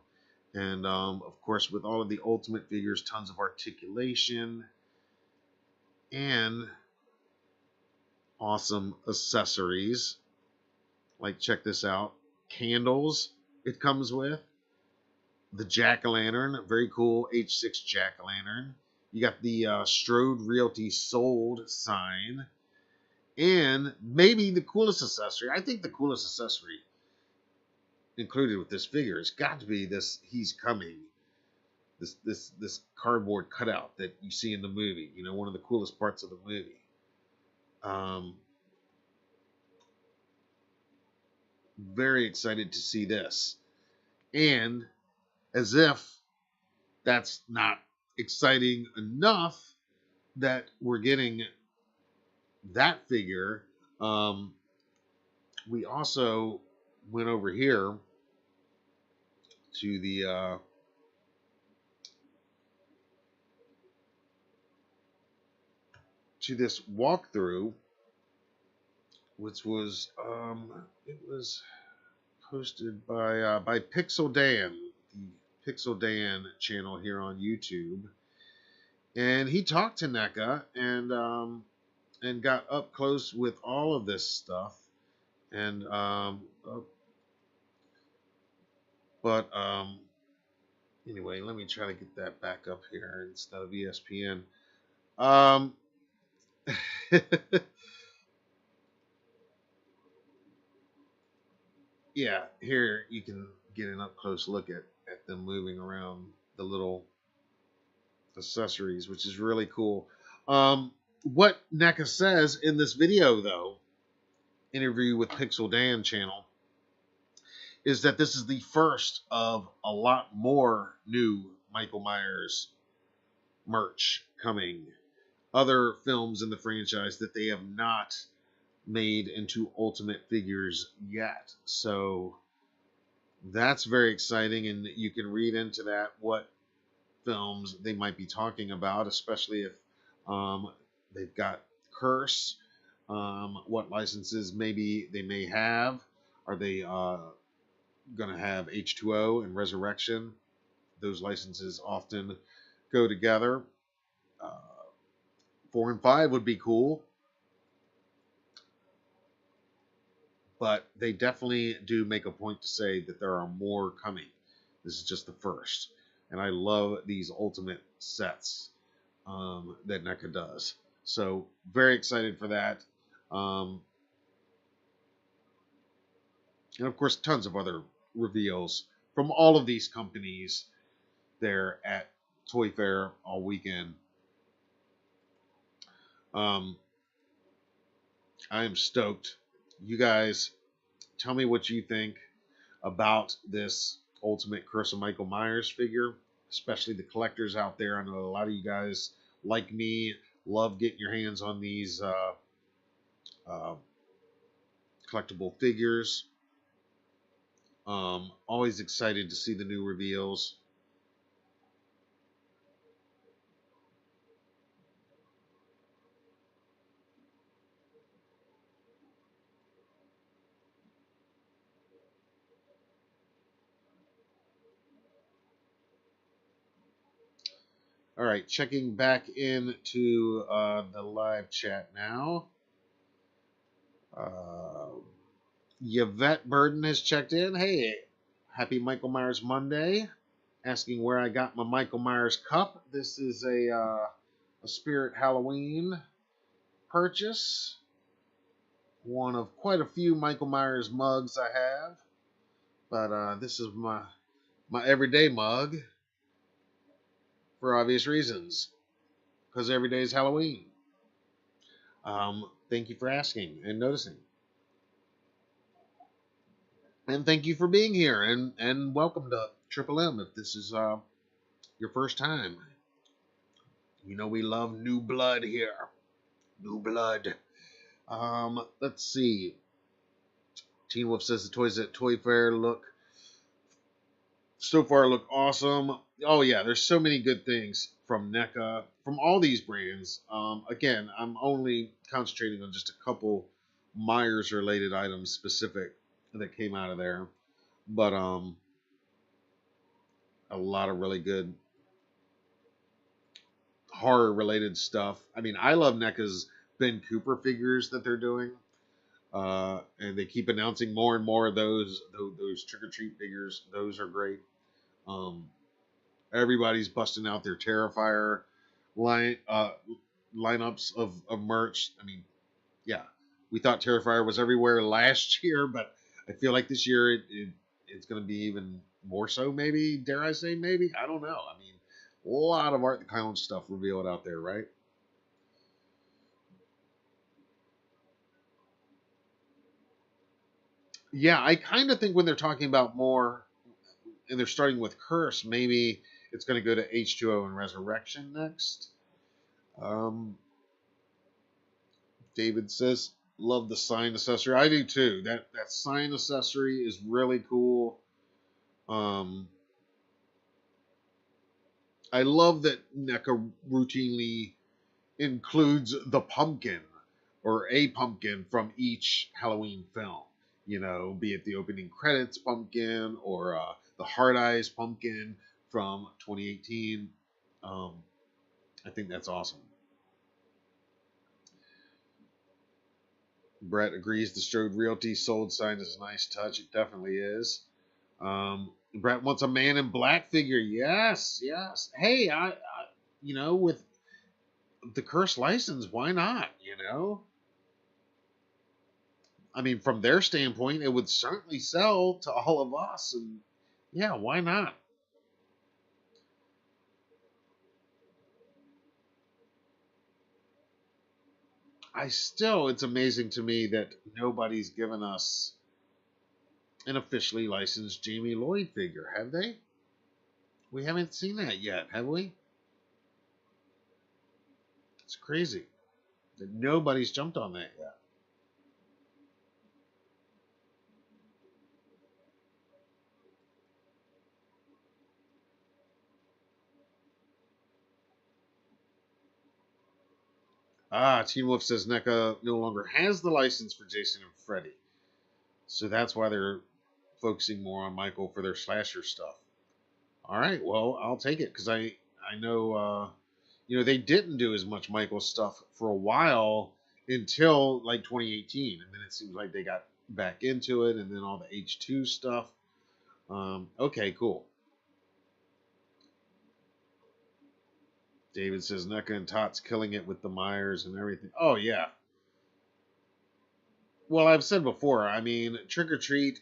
And, of course, with all of the Ultimate figures, tons of articulation and awesome accessories. Like, check this out. Candles it comes with. The jack-o'-lantern, very cool H6 jack-o'-lantern. You got the Strode Realty Sold sign. And maybe the coolest accessory, I think the coolest accessory included with this figure has got to be this He's Coming. This cardboard cutout that you see in the movie. You know, one of the coolest parts of the movie. Very excited to see this. And as if that's not exciting enough that we're getting that figure, we also went over here to the to this walkthrough, which was it was posted by Pixel Dan, the Pixel Dan channel here on YouTube, and he talked to NECA and got up close with all of this stuff, and anyway, let me try to get that back up here instead of ESPN. Yeah, here you can get an up close look at them moving around the little accessories, which is really cool. What NECA says in this video, though, interview with Pixel Dan channel, is that this is the first of a lot more new Michael Myers merch coming. Other films in the franchise that they have not made into Ultimate figures yet. So that's very exciting, and you can read into that what films they might be talking about, especially if they've got Curse, what licenses maybe they may have. Are they going to have H2O and Resurrection? Those licenses often go together. 4 and 5 would be cool, but they definitely do make a point to say that there are more coming. This is just the first, and I love these Ultimate sets that NECA does. So very excited for that. And of course, tons of other reveals from all of these companies there at Toy Fair all weekend. I am stoked. You guys, tell me what you think about this Ultimate Curse of Michael Myers figure, especially the collectors out there. I know a lot of you guys, like me, love getting your hands on these collectible figures. Always excited to see the new reveals. All right, checking back into the live chat now. Yvette Burden has checked in. Hey, happy Michael Myers Monday. Asking where I got my Michael Myers cup. This is a Spirit Halloween purchase. One of quite a few Michael Myers mugs I have. But this is my everyday mug for obvious reasons. Because every day is Halloween. Thank you for asking and noticing. And thank you for being here, and welcome to Triple M. If this is your first time, you know we love new blood here. New blood. Let's see. Teen Wolf says the toys at Toy Fair so far look awesome. Oh yeah, there's so many good things from NECA, from all these brands. Again, I'm only concentrating on just a couple Myers related items specific that came out of there, but a lot of really good horror related stuff. I mean, I love NECA's Ben Cooper figures that they're doing. And they keep announcing more and more of those trick or treat figures. Those are great. Um, Everybody's busting out their Terrifier line lineups of merch. I mean, yeah, we thought Terrifier was everywhere last year, but I feel like this year it's going to be even more so. Maybe, dare I say, maybe, I don't know. I mean, a lot of Art the Clown stuff revealed out there, right? Yeah, I kind of think when they're talking about more, and they're starting with Curse, maybe it's going to go to H2O and Resurrection next. Um, David says, "Love the sign accessory." I do too. That sign accessory is really cool. Um, I love that NECA routinely includes the pumpkin or a pumpkin from each Halloween film. You know, be it the opening credits pumpkin or the Hard Eyes pumpkin from 2018. Um, I think that's awesome. Brett agrees the Strode Realty sold sign is a nice touch. It definitely is. Brett wants a Man in Black figure. Yes, yes. Hey, with the Curse license, why not? I mean, from their standpoint, it would certainly sell to all of us, and yeah, why not? It's amazing to me that nobody's given us an officially licensed Jamie Lloyd figure, have they? We haven't seen that yet, have we? It's crazy that nobody's jumped on that yet. Teen Wolf says NECA no longer has the license for Jason and Freddy, so that's why they're focusing more on Michael for their slasher stuff. All right, well, I'll take it because I know they didn't do as much Michael stuff for a while until like 2018, and then it seems like they got back into it, and then all the H2 stuff. Okay, cool. David says NECA and Tot's killing it with the Myers and everything. Oh yeah. Well, I've said before. I mean, Trick or Treat.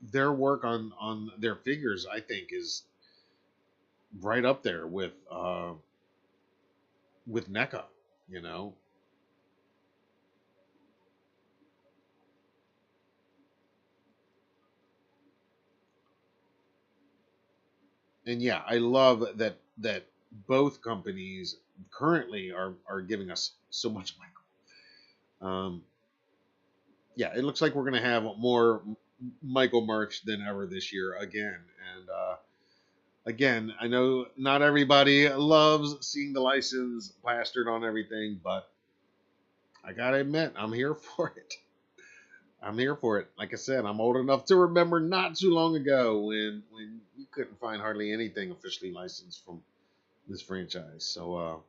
Their work on their figures, I think, is right up there with NECA. You know, and yeah, I love that both companies currently are giving us so much Michael. Yeah, it looks like we're gonna have more Michael merch than ever this year again, and again, I know not everybody loves seeing the license plastered on everything, but I gotta admit, I'm here for it. I'm here for it. Like I said, I'm old enough to remember not too long ago when you couldn't find hardly anything officially licensed from this franchise. So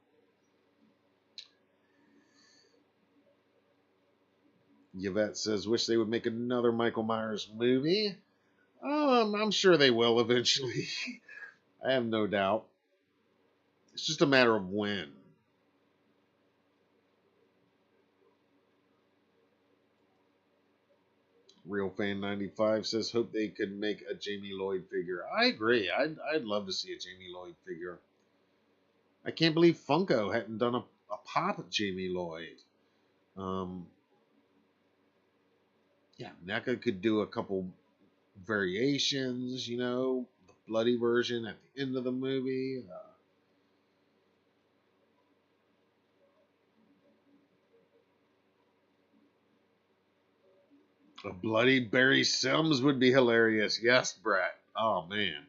Yvette says, wish they would make another Michael Myers movie. I'm sure they will eventually. I have no doubt. It's just a matter of when. Real Fan 95 says, hope they could make a Jamie Lloyd figure. I agree. I'd love to see a Jamie Lloyd figure. I can't believe Funko hadn't done a pop Jamie Lloyd. Um, Yeah, NECA could do a couple variations, you know, the bloody version at the end of the movie. A bloody Barry Sims would be hilarious. Yes, Brett. Oh man.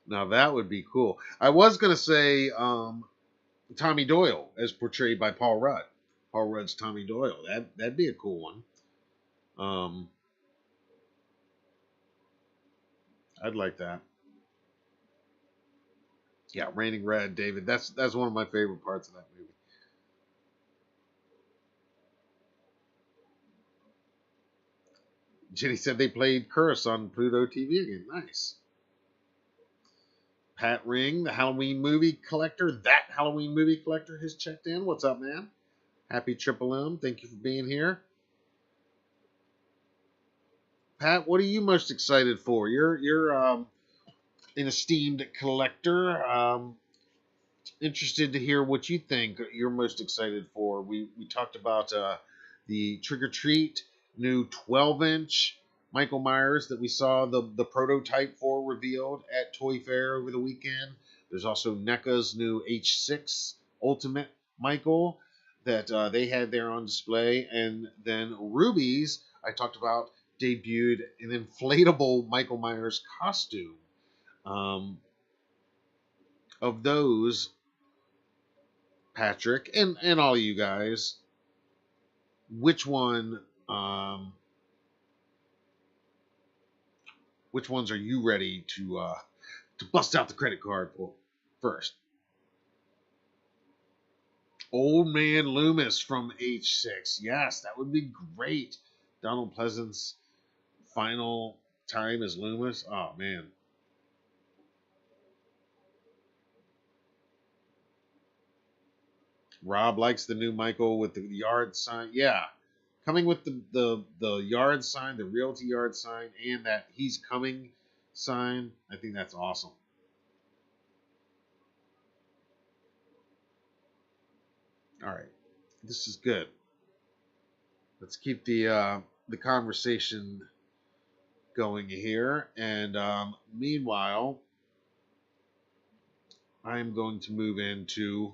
Now that would be cool. I was gonna say Tommy Doyle as portrayed by Paul Rudd. Paul Rudd's Tommy Doyle. That'd be a cool one. Um, I'd like that. Yeah, Raining Red, David. That's one of my favorite parts of that movie. Jenny said they played Curse on Pluto TV again. Nice. Pat Ring, the Halloween movie collector. That Halloween movie collector has checked in. What's up, man? Happy Triple M. Thank you for being here. Pat, what are you most excited for? You're an esteemed collector. Interested to hear what you think you're most excited for. We talked about the Trick or Treat new 12-inch Michael Myers that we saw the prototype for revealed at Toy Fair over the weekend. There's also NECA's new H6 Ultimate Michael that they had there on display, and then Ruby's I talked about debuted an inflatable Michael Myers costume. Um, of those, Patrick, and all you guys, which one which ones are you ready to bust out the credit card for first? Old Man Loomis from H6. Yes, that would be great. Donald Pleasant's final time as Loomis. Oh man. Rob likes the new Michael with the yard sign. Yeah, coming with the yard sign, the realty yard sign, and that he's coming sign. I think that's awesome. All right, this is good. Let's keep the conversation going here, and meanwhile, I'm going to move into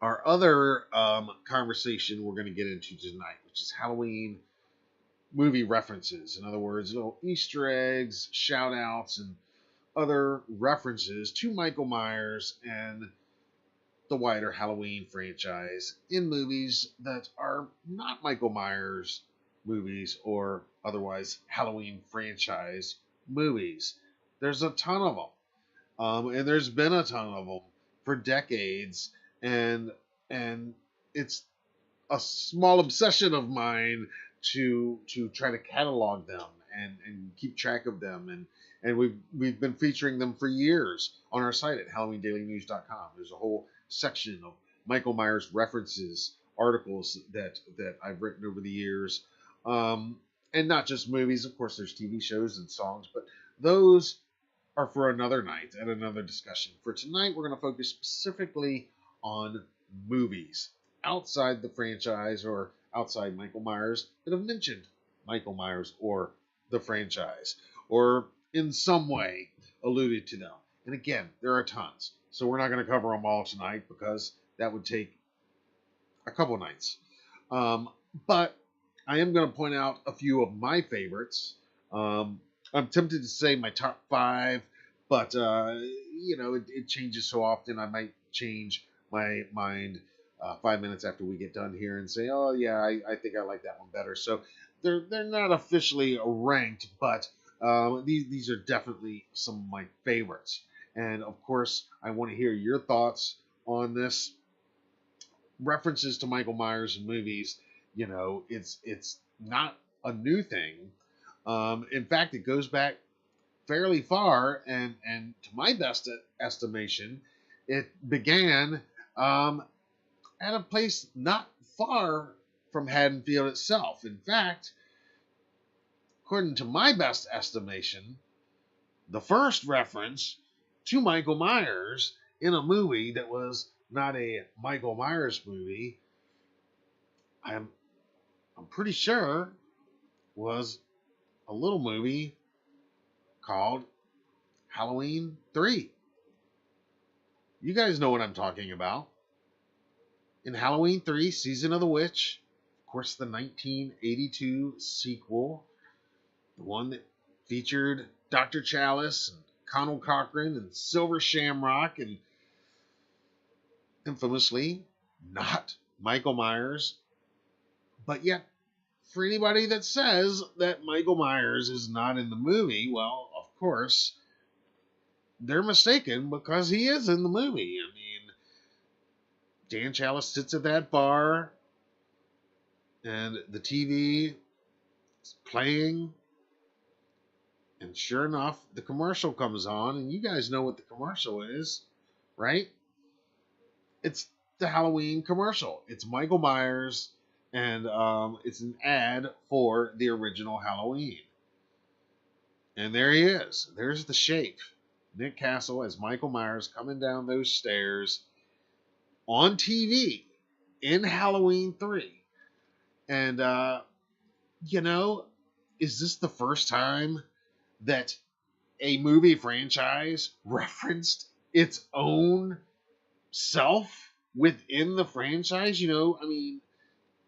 our other conversation we're going to get into tonight, which is Halloween movie references. In other words, little Easter eggs, shout outs, and other references to Michael Myers and the wider Halloween franchise in movies that are not Michael Myers movies or otherwise Halloween franchise movies. There's a ton of them. And there's been a ton of them for decades, and and it's a small obsession of mine to try to catalog them and keep track of them, and we've been featuring them for years on our site at HalloweenDailyNews.com. There's a whole section of Michael Myers references articles that I've written over the years, and not just movies. Of course, there's TV shows and songs, but those are for another night and another discussion. For tonight, we're going to focus specifically on movies outside the franchise or outside Michael Myers that have mentioned Michael Myers or the franchise or in some way alluded to them. And again, there are tons. So we're not going to cover them all tonight because that would take a couple nights. But I am going to point out a few of my favorites. I'm tempted to say my top five, but it changes so often. I might change my mind 5 minutes after we get done here and say, oh yeah, I think I like that one better. So they're not officially ranked, but these are definitely some of my favorites. And of course, I want to hear your thoughts on this. References to Michael Myers in movies, it's not a new thing. In fact, it goes back fairly far, and to my best estimation, it began at a place not far from Haddonfield itself. In fact, according to my best estimation, the first reference to Michael Myers in a movie that was not a Michael Myers movie, I'm pretty sure was a little movie called Halloween 3. You guys know what I'm talking about. In Halloween 3, Season of the Witch, of course, the 1982 sequel, the one that featured Dr. Chalice and Connell Cochran and Silver Shamrock, and infamously not Michael Myers. But yet, for anybody that says that Michael Myers is not in the movie, well, of course, they're mistaken, because he is in the movie. I mean, Dan Chalice sits at that bar, and the TV is playing, and sure enough, the commercial comes on, and you guys know what the commercial is, right? It's the Halloween commercial. It's Michael Myers, and it's an ad for the original Halloween. And there he is. There's the shape. Nick Castle as Michael Myers coming down those stairs on TV in Halloween 3. And, is this the first time that a movie franchise referenced its own self within the franchise?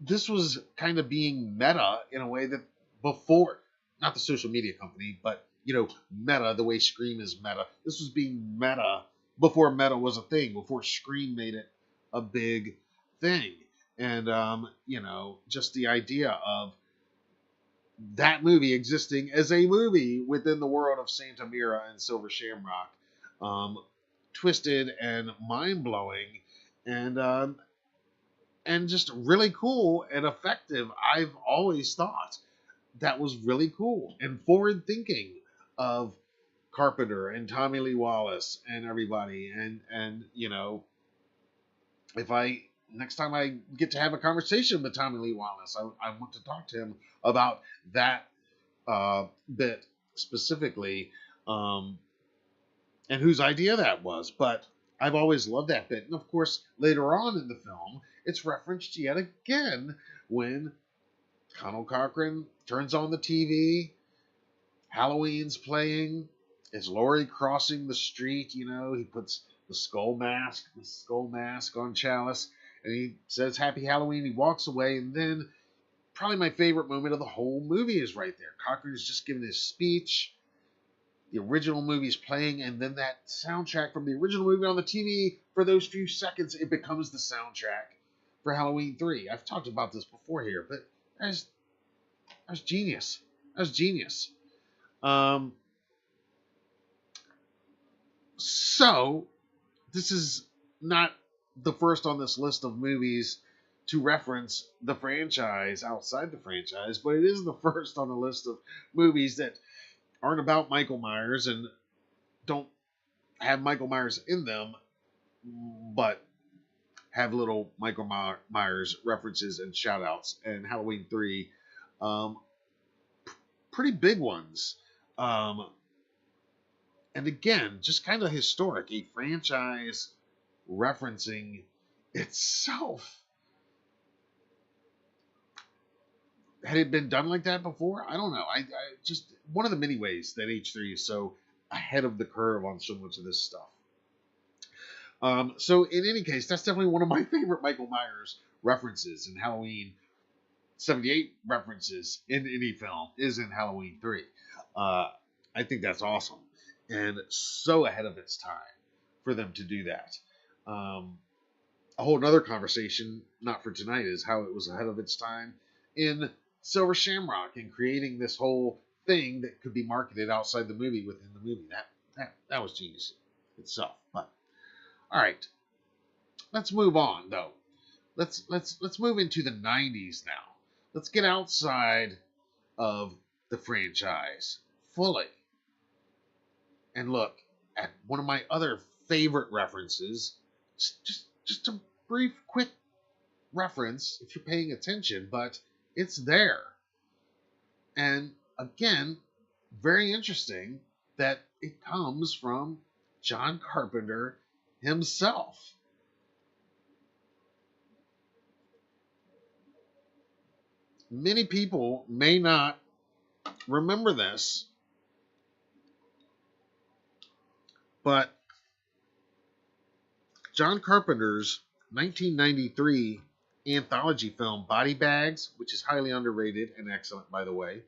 This was kind of being meta in a way that before, not the social media company, but, Meta, the way Scream is meta. This was being meta before meta was a thing, before Scream made it a big thing. And, just the idea of that movie existing as a movie within the world of Santa Mira and Silver Shamrock, twisted and mind-blowing, and just really cool and effective. I've always thought that was really cool and forward-thinking of Carpenter and Tommy Lee Wallace and everybody. And if next time I get to have a conversation with Tommy Lee Wallace, I want to talk to him about that bit specifically, and whose idea that was. But I've always loved that bit. And of course, later on in the film, it's referenced yet again when Connell Cochran turns on the TV, Halloween's playing, it's Laurie crossing the street, he puts the skull mask on Chalice, and he says Happy Halloween. He walks away, and then probably my favorite moment of the whole movie is right there. Cochran is just giving his speech, the original movie's playing, and then that soundtrack from the original movie on the TV, for those few seconds, it becomes the soundtrack for Halloween 3. I've talked about this before here, but that's genius. That's genius. So, this is not the first on this list of movies to reference the franchise outside the franchise, but it is the first on the list of movies that aren't about Michael Myers and don't have Michael Myers in them, but have little Michael Myers references and shoutouts. And Halloween 3, pretty big ones. And again, just kind of historic, a franchise referencing itself. Had it been done like that before? I don't know. I just, one of the many ways that H3 is so ahead of the curve on so much of this stuff. So in any case, that's definitely one of my favorite Michael Myers references, and Halloween 78 references in any film is in Halloween 3. I think that's awesome, and so ahead of its time for them to do that. A whole nother conversation, not for tonight, is how it was ahead of its time in Silver Shamrock and creating this whole thing that could be marketed outside the movie within the movie. That was genius itself. But all right, let's move on though. Let's move into the 90s now. Let's get outside of the franchise fully and look at one of my other favorite references. Just a brief, quick reference if you're paying attention, but it's there. And again, very interesting that it comes from John Carpenter himself. many people may not remember this, but John Carpenter's 1993 anthology film Body Bags, which is highly underrated and excellent, by the way,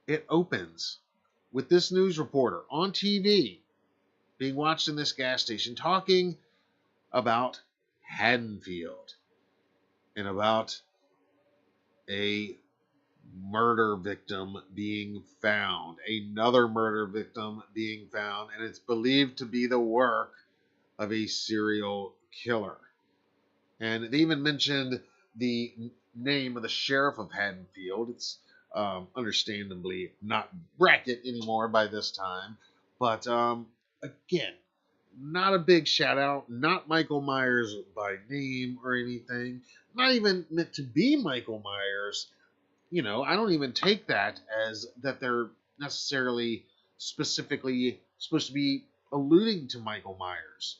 it opens with this news reporter on TV being watched in this gas station talking about Haddonfield and about a murder victim being found, another murder victim being found, and it's believed to be the work of a serial killer. And they even mentioned the name of the sheriff of Haddonfield. It's understandably not Brackett anymore by this time. But again, not a big shout out, not Michael Myers by name or anything, not even meant to be Michael Myers. You know, I don't even take that as that they're necessarily specifically supposed to be alluding to Michael Myers.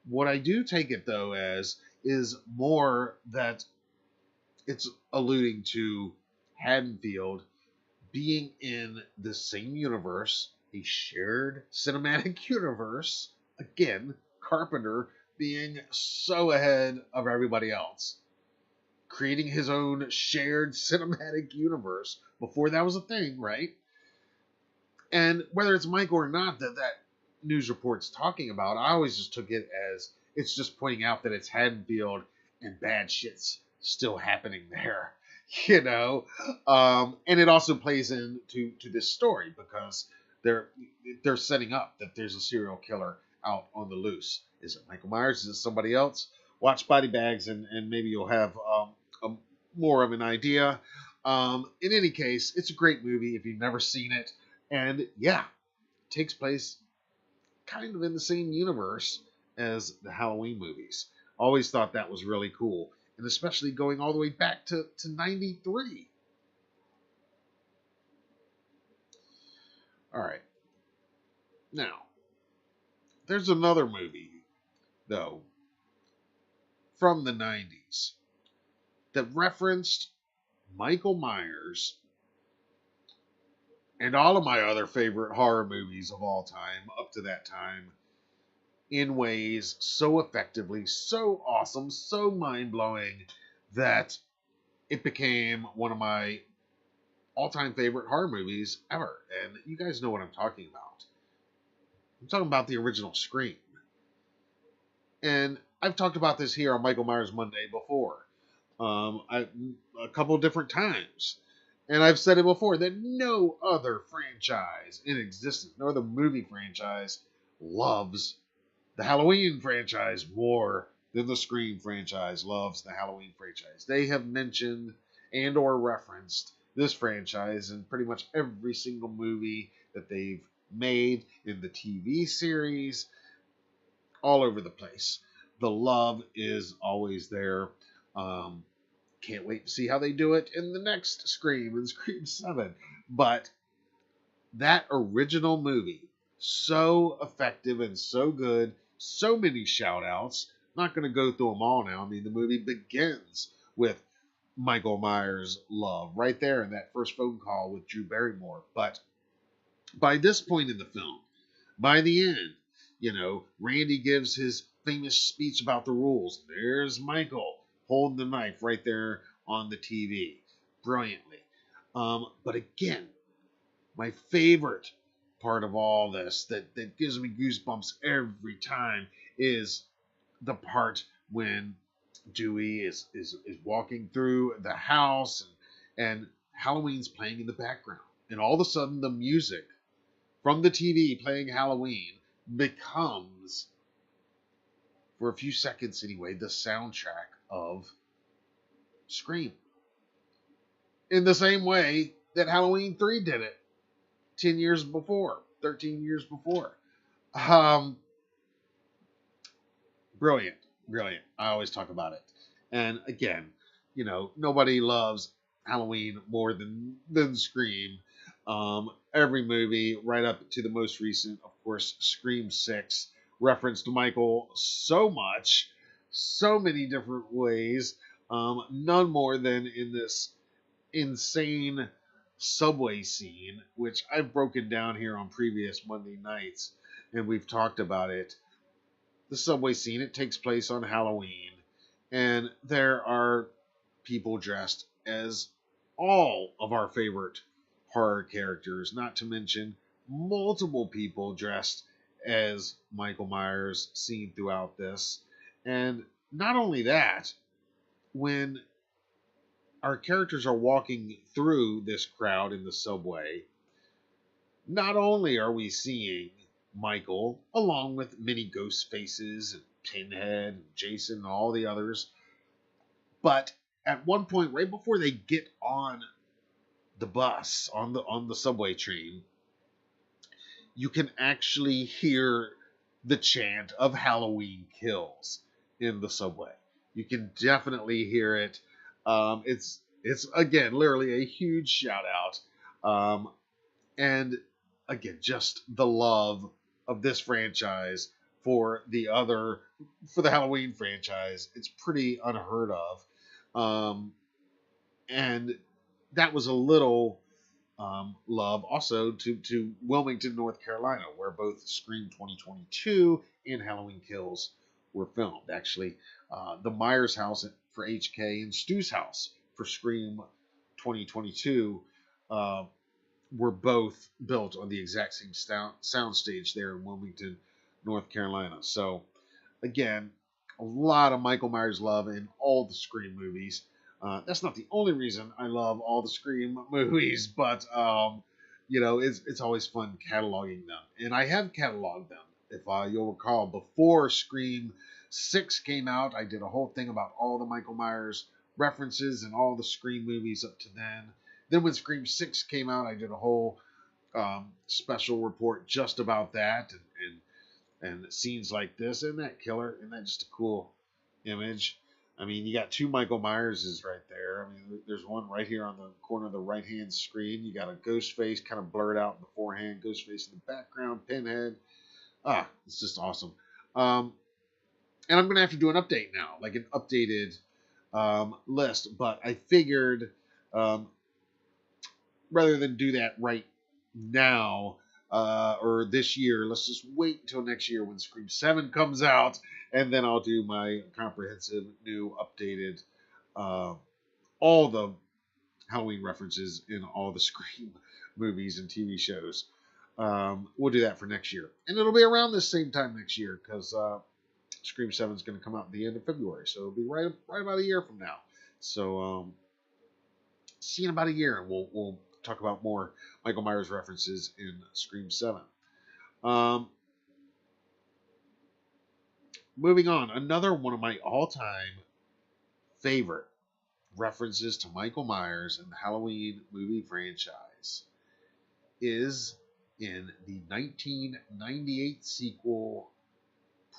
What I do take it though as is more that it's alluding to Haddonfield being in the same universe, a shared cinematic universe. Again, Carpenter being so ahead of everybody else, creating his own shared cinematic universe before that was a thing, right? And whether it's Michael or not that news report's talking about, I always just took it as it's just pointing out that it's Haddonfield and bad shit's still happening there, you know. And it also plays into this story because they're setting up that there's a serial killer out on the loose. Is it Michael Myers? Is it somebody else? Watch Body Bags and maybe you'll have more of an idea. In any case, it's a great movie if you've never seen it. And yeah, it takes place kind of in the same universe as the Halloween movies. Always thought that was really cool. And especially going all the way back to 93. All right. Now, there's another movie, though, from the 90s that referenced Michael Myers and all of my other favorite horror movies of all time up to that time in ways so effectively, so awesome, so mind-blowing that it became one of my all-time favorite horror movies ever. And you guys know what I'm talking about. I'm talking about the original Scream. And I've talked about this here on Michael Myers Monday before. A couple different times. And I've said it before that no other franchise in existence, no other movie franchise loves the Halloween franchise more than the Scream franchise loves the Halloween franchise. They have mentioned and or referenced this franchise in pretty much every single movie that they've made, in the TV series, all over the place. The love is always there. Can't wait to see how they do it in the next Scream, in Scream 7. But that original movie, so effective and so good, so many shout outs. Not going to go through them all now. I mean, the movie begins with Michael Myers' love right there in that first phone call with Drew Barrymore. But by this point in the film, by the end, you know, Randy gives his famous speech about the rules. There's Michael holding the knife right there on the TV brilliantly. But again, my favorite part of all this that gives me goosebumps every time is the part when Dewey is walking through the house and Halloween's playing in the background. And all of a sudden the music from the TV playing Halloween becomes, for a few seconds anyway, the soundtrack of Scream. In the same way that Halloween 3 did it 10 years before, 13 years before. Brilliant, brilliant. I always talk about it. And again, you know, nobody loves Halloween more than Scream. Every movie, right up to the most recent, of course, Scream 6, referenced Michael so much so many different ways. None more than in this insane subway scene, which I've broken down here on previous Monday nights, and we've talked about it. The subway scene, it takes place on Halloween, and there are people dressed as all of our favorite horror characters, not to mention multiple people dressed as Michael Myers seen throughout this. And not only that, when our characters are walking through this crowd in the subway, not only are we seeing Michael, along with many ghost faces and Pinhead and Jason and all the others, but at one point, right before they get on the bus, on the subway train, you can actually hear the chant of Halloween Kills in the subway. You can definitely hear it. It's again literally a huge shout out, and again just the love of this franchise for the Halloween franchise. It's pretty unheard of, and that was a little love also to Wilmington, North Carolina, where both Scream 2022 and Halloween Kills were filmed. Actually, the Myers house for HK and Stu's house for Scream 2022 were both built on the exact same soundstage there in Wilmington, North Carolina. So, again, a lot of Michael Myers love in all the Scream movies. That's not the only reason I love all the Scream movies, but it's always fun cataloging them, and I have cataloged them. If you'll recall, before Scream 6 came out, I did a whole thing about all the Michael Myers references in all the Scream movies up to then. Then when Scream 6 came out, I did a whole special report just about that and scenes like this. Isn't that killer? Isn't that just a cool image? I mean, you got two Michael Myerses right there. I mean, there's one right here on the corner of the right-hand screen. You got a ghost face kind of blurred out beforehand, ghost face in the background, Pinhead. It's just awesome. And I'm going to have to do an update now, like an updated list. But I figured rather than do that right now or this year, let's just wait until next year when Scream 7 comes out, and then I'll do my comprehensive new updated all the Halloween references in all the Scream movies and TV shows. We'll do that for next year, and it'll be around this same time next year because Scream 7 is going to come out at the end of February, so it'll be right about a year from now. So see you in about a year, and we'll talk about more Michael Myers references in Scream 7. Moving on, another one of my all-time favorite references to Michael Myers in the Halloween movie franchise is in the 1998 sequel,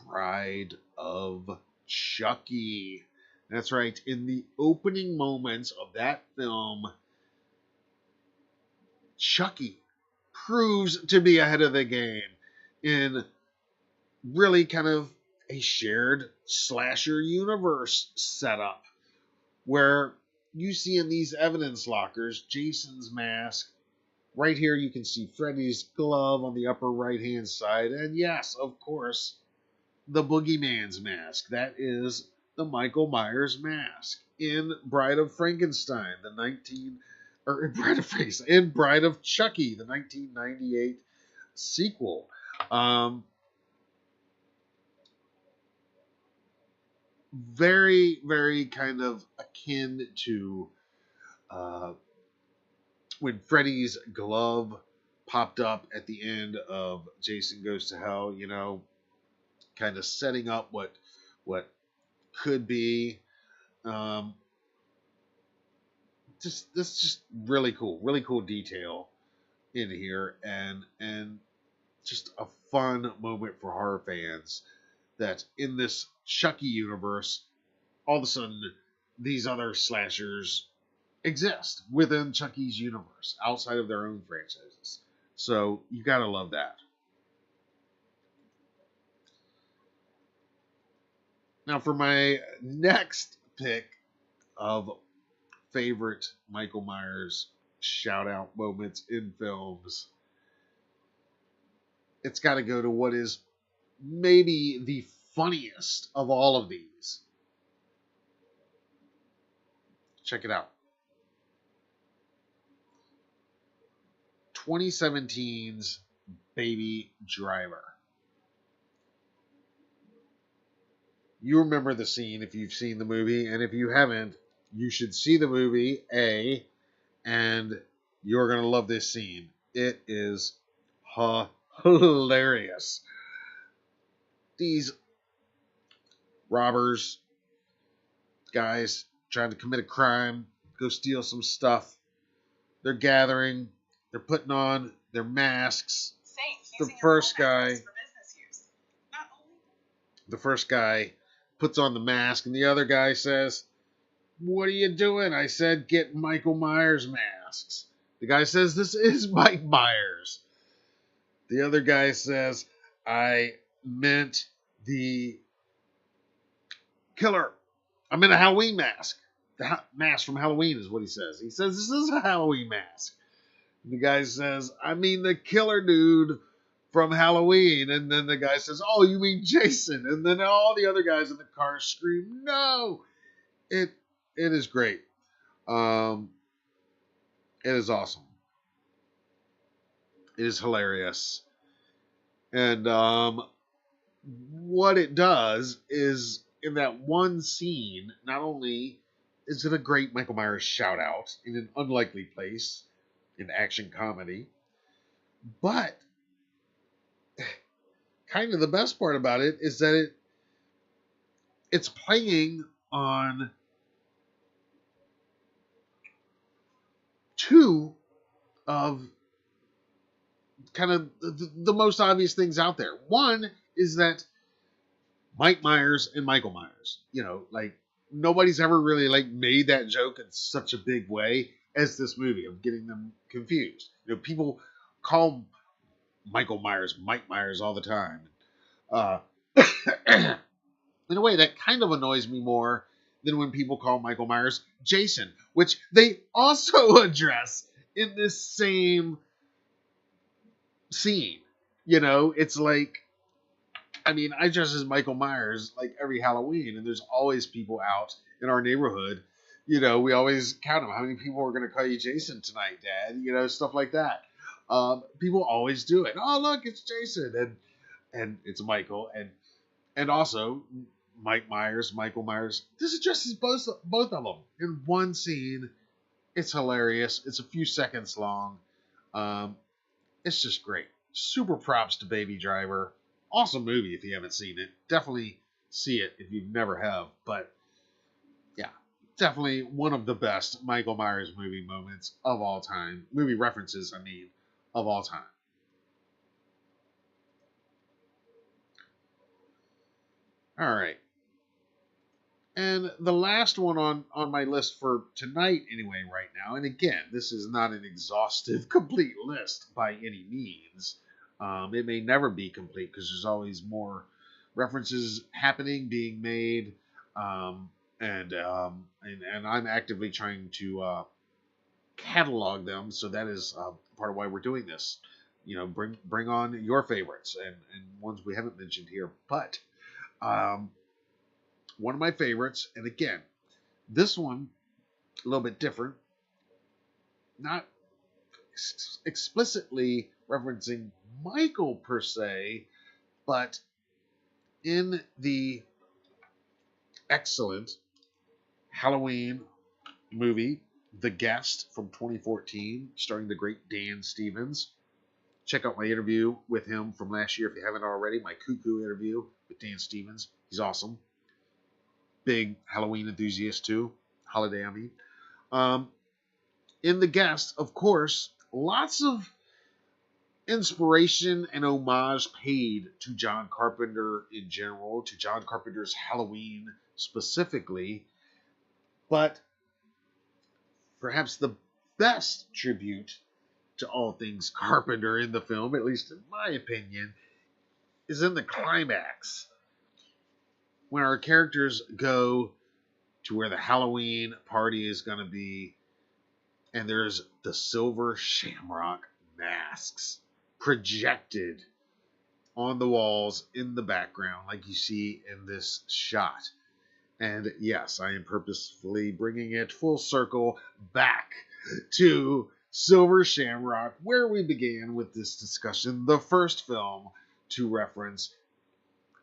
Bride of Chucky. That's right, in the opening moments of that film, Chucky proves to be ahead of the game in really kind of a shared slasher universe setup where you see in these evidence lockers Jason's mask. Right here you can see Freddy's glove on the upper right hand side, and yes, of course, the Boogeyman's mask. That is the Michael Myers mask in Bride of Frankenstein, in Bride of Chucky, the 1998 sequel. Very, very kind of akin to when Freddy's glove popped up at the end of Jason Goes to Hell, kind of setting up what could be. Just really cool detail in here, and just a fun moment for horror fans that in this Chucky universe, all of a sudden these other slashers exist within Chucky's universe outside of their own franchises. So you gotta love that. Now, for my next pick of favorite Michael Myers shout out moments in films, it's got to go to what is maybe the funniest of all of these. Check it out. 2017's Baby Driver. You remember the scene if you've seen the movie, and if you haven't, you should see the movie, and you're going to love this scene. It is hilarious. These robbers, guys trying to commit a crime, go steal some stuff. They're gathering, they're putting on their masks. The first guy puts on the mask, and the other guy says, "What are you doing?" I said, "Get Michael Myers masks." The guy says, "This is Mike Myers." The other guy says, "I meant the killer. I meant a Halloween mask. The mask from Halloween," is what he says. He says, "This is a Halloween mask." And the guy says, "I mean the killer dude from Halloween." And then the guy says, "Oh, you mean Jason?" And then all the other guys in the car scream, "No!" It is great. It is awesome. It is hilarious. And what it does is, in that one scene, not only is it a great Michael Myers shout out in an unlikely place in action comedy, but kind of the best part about it is that it's playing on two of kind of the most obvious things out there. One is that Mike Myers and Michael Myers, like nobody's ever really like made that joke in such a big way as this movie of getting them confused. People call Michael Myers Mike Myers all the time. In a way that kind of annoys me more than when people call Michael Myers Jason, which they also address in this same scene. It's like, I mean, I dress as Michael Myers like every Halloween, and there's always people out in our neighborhood. We always count them. How many people are going to call you Jason tonight, Dad? Stuff like that. People always do it. Oh, look, it's Jason, and it's Michael, and also Mike Myers, Michael Myers. This addresses both of them in one scene. It's hilarious. It's a few seconds long. It's just great. Super props to Baby Driver. Awesome movie if you haven't seen it. Definitely see it if you never have. But yeah, definitely one of the best Michael Myers movie moments of all time. Movie references, of all time. All right. And the last one on my list for tonight, anyway, right now, and again, this is not an exhaustive, complete list by any means. It may never be complete because there's always more references happening, being made, and I'm actively trying to catalog them. So that is part of why we're doing this. Bring on your favorites and ones we haven't mentioned here, but. One of my favorites, and again, this one a little bit different, not explicitly referencing Michael per se, but in the excellent Halloween movie, The Guest from 2014, starring the great Dan Stevens. Check out my interview with him from last year if you haven't already, my Cuckoo interview with Dan Stevens. He's awesome. Big Halloween enthusiast too. Holiday, I mean. In The Guest, of course, lots of inspiration and homage paid to John Carpenter in general, to John Carpenter's Halloween specifically. But perhaps the best tribute to all things Carpenter in the film, at least in my opinion, is in the climax. when our characters go to where the Halloween party is going to be, and there's the silver shamrock masks projected on the walls in the background, like you see in this shot. And yes, I am purposefully bringing it full circle back to Silver Shamrock, where we began with this discussion, the first film to reference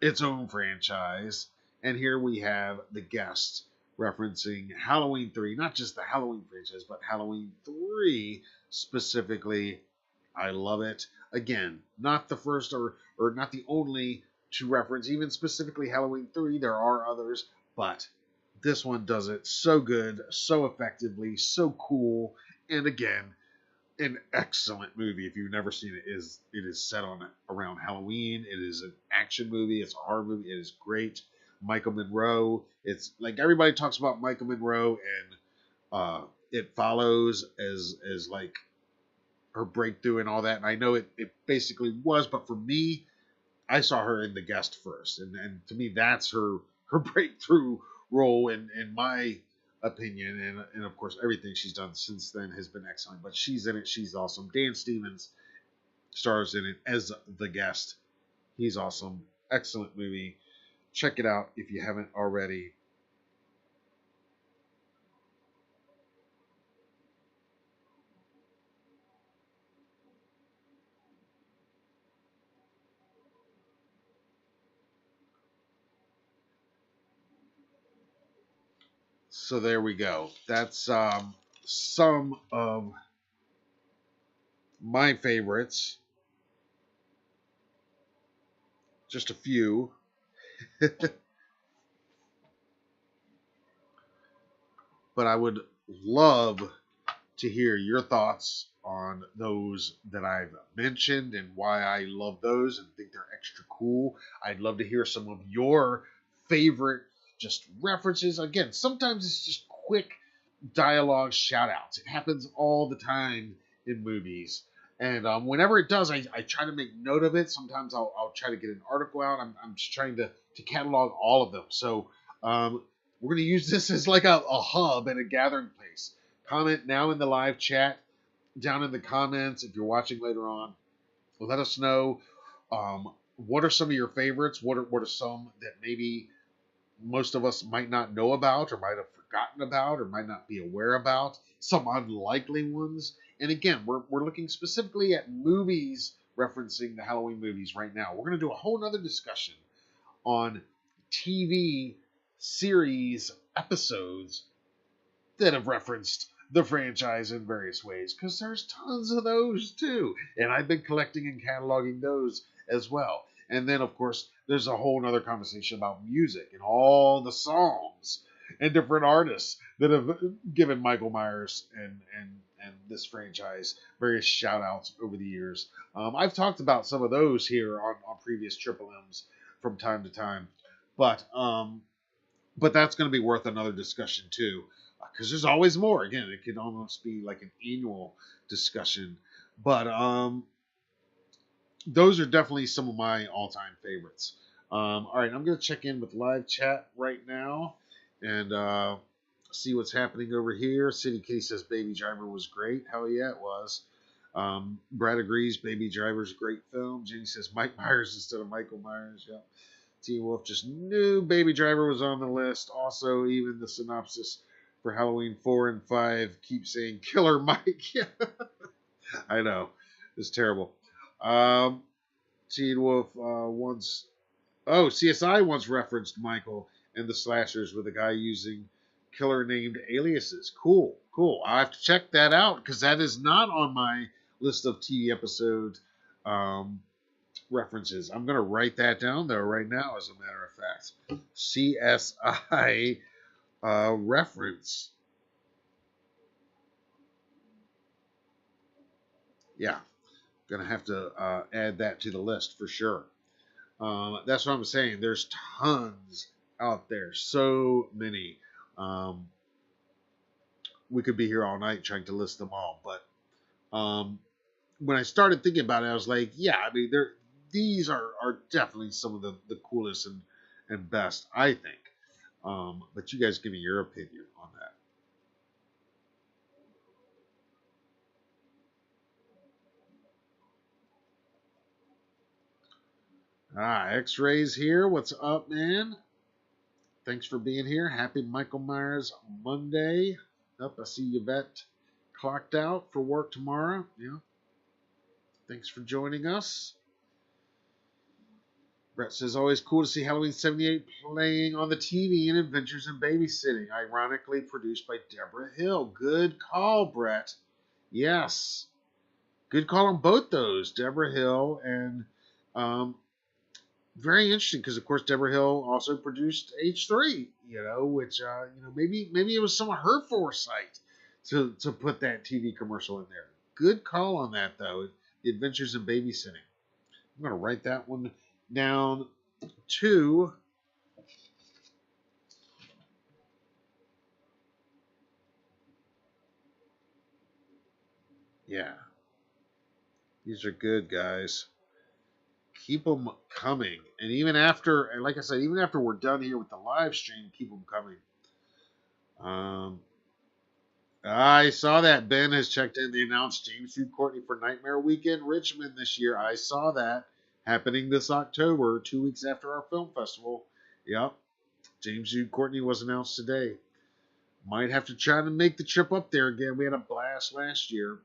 its own franchise. And here we have the guest referencing Halloween 3, not just the Halloween franchise, but Halloween 3 specifically. I love it. Again, not the first or not the only to reference, even specifically Halloween 3. There are others, but this one does it so good, so effectively, so cool. And again, an excellent movie. If you've never seen it, it is set on around Halloween. It is an action movie. It's a horror movie. It is great. Michael Monroe. It's like everybody talks about Michael Monroe, and it follows as like her breakthrough and all that. And I know it basically was, but for me, I saw her in The Guest first, and to me, that's her breakthrough role in my opinion, and of course everything she's done since then has been excellent. But she's in it, she's awesome. Dan Stevens stars in it as the guest. He's awesome. Excellent movie. Check it out if you haven't already. So there we go. That's some of my favorites. Just a few. But I would love to hear your thoughts on those that I've mentioned and why I love those and think they're extra cool. I'd love to hear some of your favorite just references. Again, sometimes it's just quick dialogue shout outs. It happens all the time in movies. And whenever it does, I try to make note of it. Sometimes I'll try to get an article out. I'm just trying to catalog all of them. So we're going to use this as like a hub and a gathering place. Comment now in the live chat, down in the comments if you're watching later on. Let us know what are some of your favorites. What are some that maybe most of us might not know about or might have forgotten about or might not be aware about. Some unlikely ones. And again, we're looking specifically at movies referencing the Halloween movies right now. We're going to do a whole nother discussion on TV series episodes that have referenced the franchise in various ways, because there's tons of those too. And I've been collecting and cataloging those as well. And then, of course, there's a whole other conversation about music and all the songs and different artists that have given Michael Myers and this franchise various shout outs over the years. I've talked about some of those here on previous Triple M's from time to time. But that's going to be worth another discussion too, because there's always more. Again, it could almost be like an annual discussion. But those are definitely some of my all-time favorites. All right, I'm going to check in with live chat right now and see what's happening over here. City Kitty says Baby Driver was great. Hell yeah, it was. Brad agrees. Baby Driver's a great film. Jenny says Mike Myers instead of Michael Myers. Yeah. Teen Wolf just knew Baby Driver was on the list. Also, even the synopsis for Halloween 4 and 5 keeps saying Killer Mike. I know. It's terrible. Teen Wolf once... Oh, CSI once referenced Michael and the slashers with a guy using killer-named aliases. Cool. I'll have to check that out, because that is not on my list of TV episode references. I'm going to write that down, though, right now, as a matter of fact. CSI reference. Yeah. Going to have to add that to the list for sure. That's what I'm saying. There's tons out there. So many. We could be here all night trying to list them all. But when I started thinking about it, I was like, yeah, I mean, these are definitely some of the coolest and best, I think. But you guys give me your opinion on that. X-Rays here. What's up, man? Thanks for being here. Happy Michael Myers Monday. Up, I see Yvette clocked out for work tomorrow. Yeah. Thanks for joining us. Brett says, always cool to see Halloween 78 playing on the TV in Adventures in Babysitting. Ironically produced by Deborah Hill. Good call, Brett. Yes. Good call on both those. Deborah Hill and um, very interesting because, of course, Deborah Hill also produced H3, which, maybe it was some of her foresight to put that TV commercial in there. Good call on that, though. The Adventures in Babysitting. I'm going to write that one down too. Yeah. These are good, guys. Keep them coming. And even after, like I said, even after we're done here with the live stream, keep them coming. I saw that Ben has checked in. They announced James Hugh Courtney for Nightmare Weekend Richmond this year. I saw that happening this October, 2 weeks after our film festival. Yep. James Hugh Courtney was announced today. Might have to try to make the trip up there again. We had a blast last year.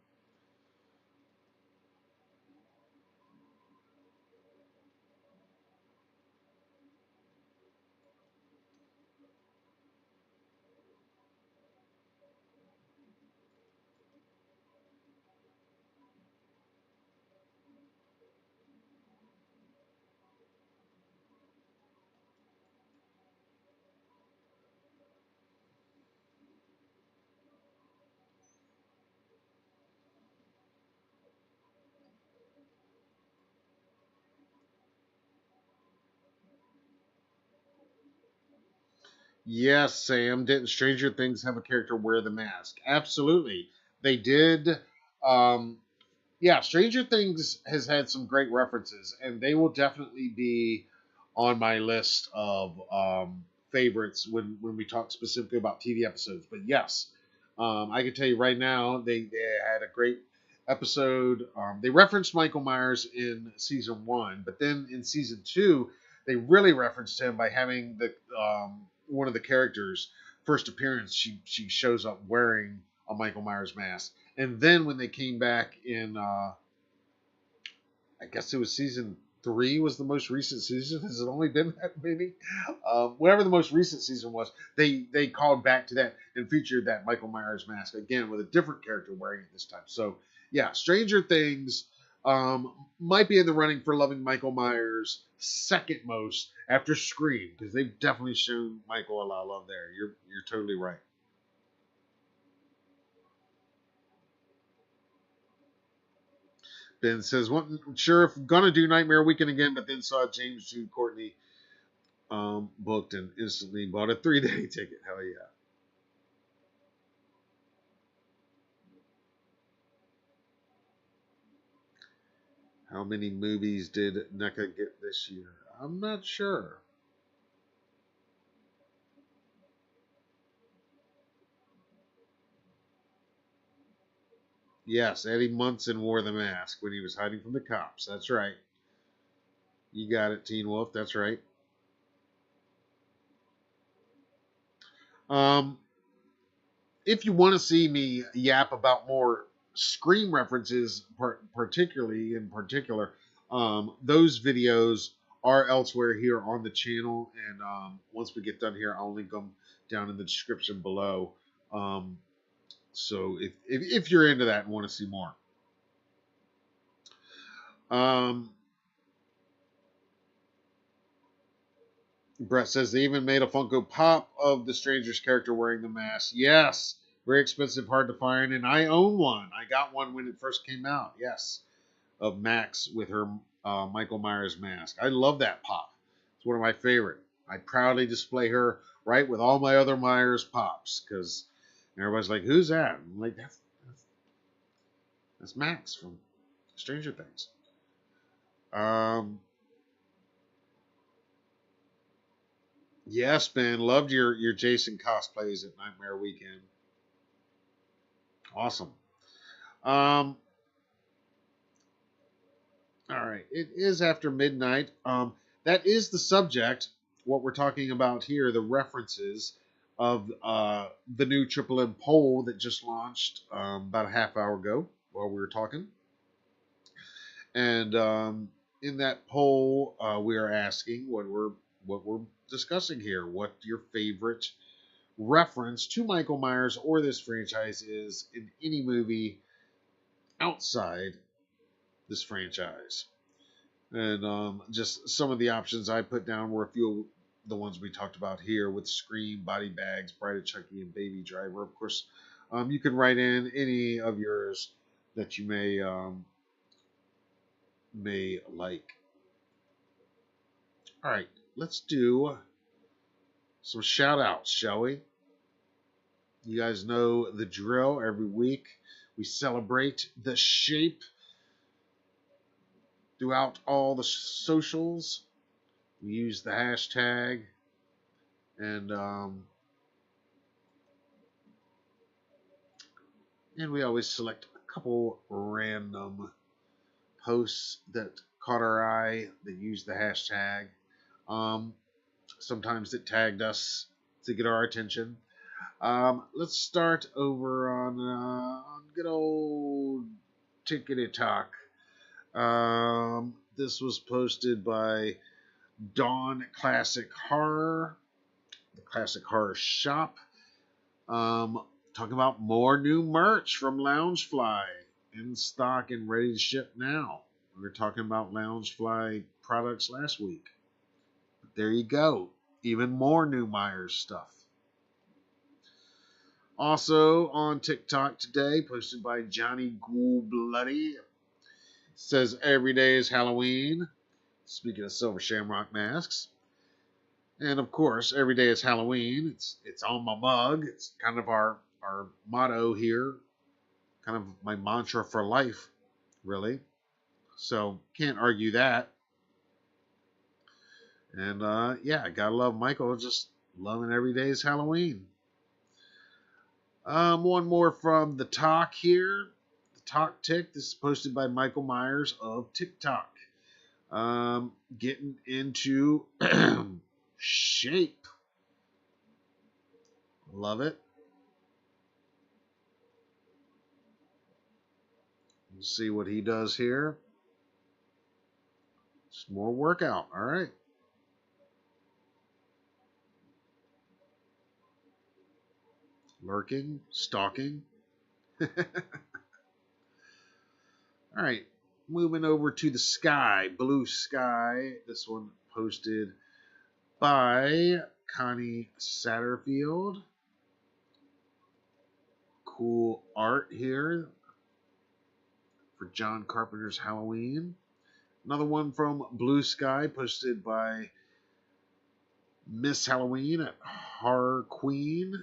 Yes, Sam. Didn't Stranger Things have a character wear the mask? Absolutely. They did. Um, yeah, Stranger Things has had some great references, and they will definitely be on my list of favorites when we talk specifically about TV episodes. But yes, I can tell you right now, they had a great episode. They referenced Michael Myers in season one, but then in season two, they really referenced him by having the one of the characters first appearance. She shows up wearing a Michael Myers mask, and then when they came back in, I guess it was season three was the most recent season. Has it only been that many? Whatever the most recent season was, they called back to that and featured that Michael Myers mask again with a different character wearing it this time. So yeah, Stranger Things might be in the running for loving Michael Myers second most after Scream, because they've definitely shown Michael a lot of love there. You're totally right. Ben says, wasn't sure if gonna do Nightmare Weekend again, but then saw James Jude Courtney booked and instantly bought a 3-day ticket. Hell yeah. How many movies did NECA get this year? I'm not sure. Yes, Eddie Munson wore the mask when he was hiding from the cops. That's right. You got it, Teen Wolf. That's right. Um, if you want to see me yap about more Scream references, particularly in particular, those videos are elsewhere here on the channel. And once we get done here, I'll link them down in the description below. So if you're into that and want to see more. Um, Brett says they even made a Funko Pop of the Stranger's character wearing the mask. Yes, very expensive, hard to find, and I own one. I got one when it first came out. Yes, of Max with her Michael Myers mask. I love that pop. It's one of my favorite. I proudly display her right with all my other Myers pops because everybody's like, "Who's that?" I'm like, that's Max from Stranger Things. Um, Yes, Ben. Loved your Jason cosplays at Nightmare Weekend. Awesome. Um, all right. It is after midnight. That is the subject. What we're talking about here, the references of the new Triple M poll that just launched about a half hour ago while we were talking. And in that poll, we are asking what we're discussing here. What your favorite reference to Michael Myers or this franchise is in any movie outside this franchise. And just some of the options I put down were a few of the ones we talked about here with Scream, Body Bags, Bride of Chucky, and Baby Driver. Of course, you can write in any of yours that you may like. All right, let's do some shout outs, shall we? You guys know the drill. Every week we celebrate the shape throughout all the socials. We use the hashtag and we always select a couple random posts that caught our eye that used the hashtag. Um, Sometimes it tagged us to get our attention. Let's start over on good old Tickety Talk. This was posted by Dawn Classic Horror, the Classic Horror Shop. Talking about more new merch from Loungefly in stock and ready to ship now. We were talking about Loungefly products last week. But there you go. Even more new Myers stuff. Also on TikTok today, posted by Johnny Ghoul Bloody. Says every day is Halloween. Speaking of silver shamrock masks. And of course, every day is Halloween. It's on my mug. It's kind of our motto here. Kind of my mantra for life, really. So can't argue that. And yeah, gotta love Michael. Just loving every day is Halloween. One more from the talk here. The talk tick. This is posted by Michael Myers of TikTok. Getting into shape. Love it. Let's see what he does here. Just more workout. All right. Lurking, stalking. All right. Moving over to the sky, blue sky. This one posted by Connie Satterfield. Cool art here for John Carpenter's Halloween. Another one from Blue Sky posted by Miss Halloween at Horror Queen.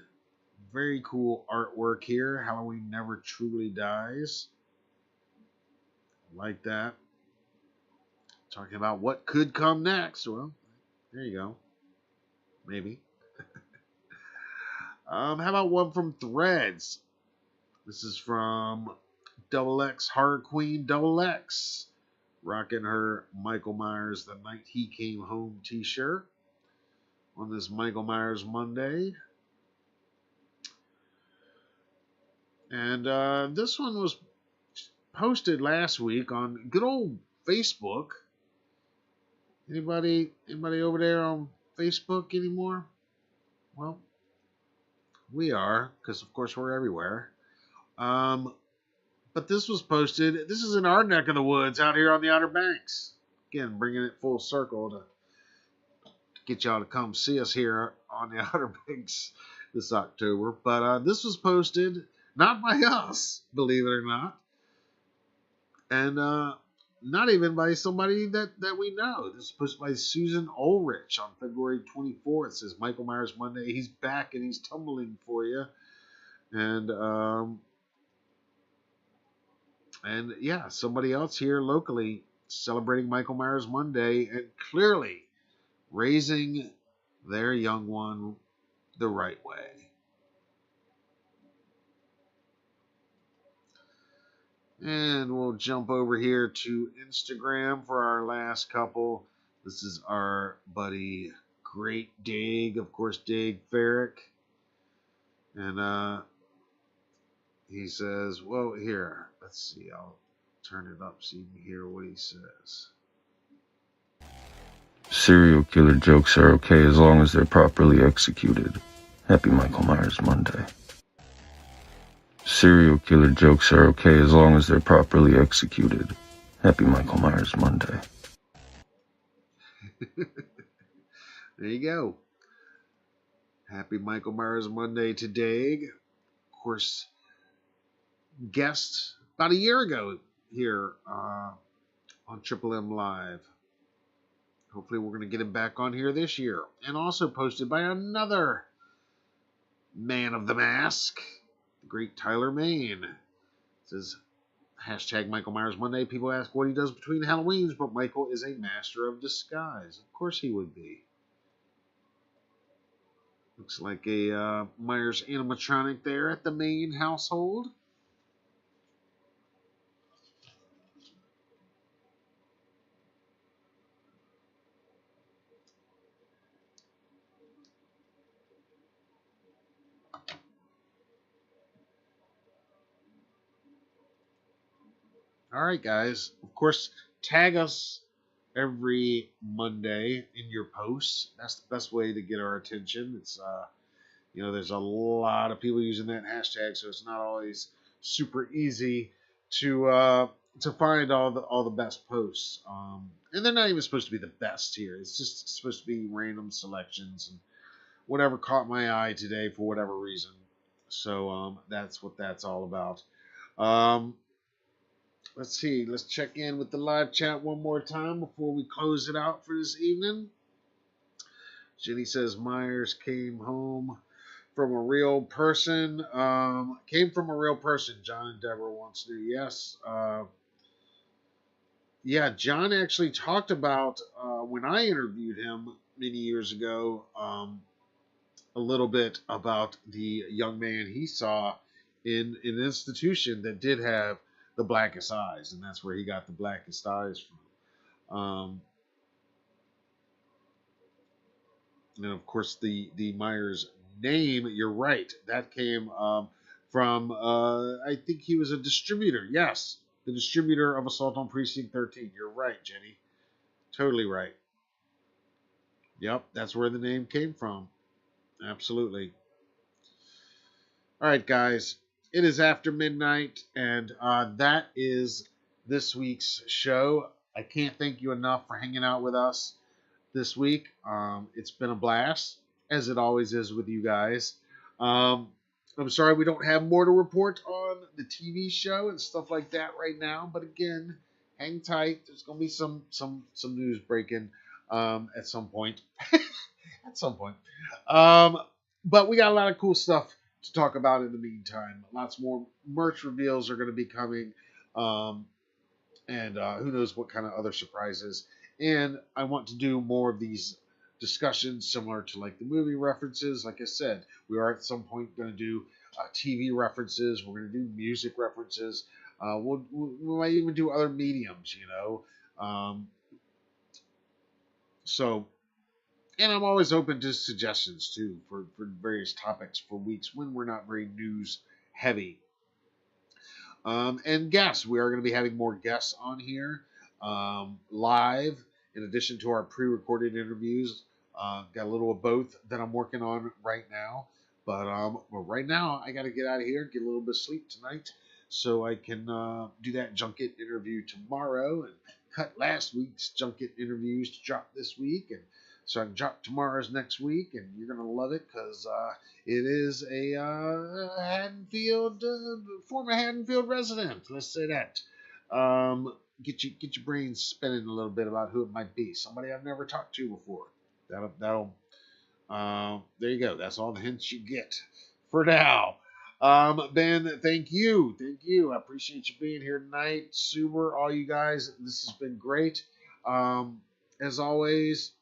Very cool artwork here. Halloween never truly dies. Like that. Talking about what could come next. Well, there you go. Maybe. How about one from Threads? This is from Double X Horror Queen Double X. Rocking her Michael Myers The Night He Came Home t-shirt on this Michael Myers Monday. And this one was posted last week on good old Facebook. Anybody over there on Facebook anymore? Well, we are, because of course we're everywhere. But this was posted. This is in our neck of the woods out here on the Outer Banks. Again, bringing it full circle to get y'all to come see us here on the Outer Banks this October. But this was posted not by us, believe it or not, and not even by somebody that we know. This is posted by Susan Ulrich on February 24th. It says Michael Myers Monday. He's back and he's tumbling for you. And yeah, somebody else here locally celebrating Michael Myers Monday and clearly raising their young one the right way. And we'll jump over here to Instagram for our last couple. This is our buddy Great Dig, of course, Dig Ferrick. And he says, well, here, let's see, I'll turn it up so you can hear what he says. Serial killer jokes are okay as long as they're properly executed. Happy Michael Myers Monday. Serial killer jokes are okay as long as they're properly executed. Happy Michael Myers Monday. There you go. Happy Michael Myers Monday to Dig. Of course, guest about a year ago here on Triple M Live. Hopefully we're going to get him back on here this year. And also posted by another man of the mask, the great Tyler Main. It says, hashtag Michael Myers Monday. People ask what he does between Halloweens, but Michael is a master of disguise. Of course he would be. Looks like a Myers animatronic there at the Main household. All right, guys. Of course, tag us every Monday in your posts. That's the best way to get our attention. It's there's a lot of people using that hashtag, so it's not always super easy to find all the best posts. And they're not even supposed to be the best here. It's just supposed to be random selections and whatever caught my eye today for whatever reason. So that's what that's all about. Let's see. Let's check in with the live chat one more time before we close it out for this evening. Jenny says Myers came home from a real person. Came from a real person. John and Deborah once knew. Yes. Yeah, John actually talked about when I interviewed him many years ago. A little bit about the young man he saw in an institution that did have the blackest eyes, and that's where he got the blackest eyes from. And of course, the Myers name, you're right, that came from, I think he was a distributor. Yes, the distributor of Assault on Precinct 13. You're right, Jenny. Totally right. Yep, that's where the name came from. Absolutely. All right, guys. It is after midnight, and that is this week's show. I can't thank you enough for hanging out with us this week. It's been a blast, as it always is with you guys. I'm sorry we don't have more to report on the TV show and stuff like that right now, but again, hang tight. There's going to be some news breaking at some point. At some point. But we got a lot of cool stuff to talk about in the meantime. Lots more merch reveals are going to be coming. And who knows what kind of other surprises. And I want to do more of these discussions similar to like the movie references. Like I said, we are at some point going to do TV references. We're going to do music references. We might even do other mediums, And I'm always open to suggestions too for various topics for weeks when we're not very news heavy. And guests, we are going to be having more guests on here live in addition to our pre-recorded interviews. Got a little of both that I'm working on right now. But right now, I got to get out of here, get a little bit of sleep tonight so I can do that junket interview tomorrow and cut last week's junket interviews to drop this week. And so I can drop tomorrow's next week, and you're going to love it because it is a Haddonfield, former Haddonfield resident. Let's say that. Get your brains spinning a little bit about who it might be. Somebody I've never talked to before. That'll there you go. That's all the hints you get for now. Ben, thank you. I appreciate you being here tonight. Super, all you guys. This has been great. As always,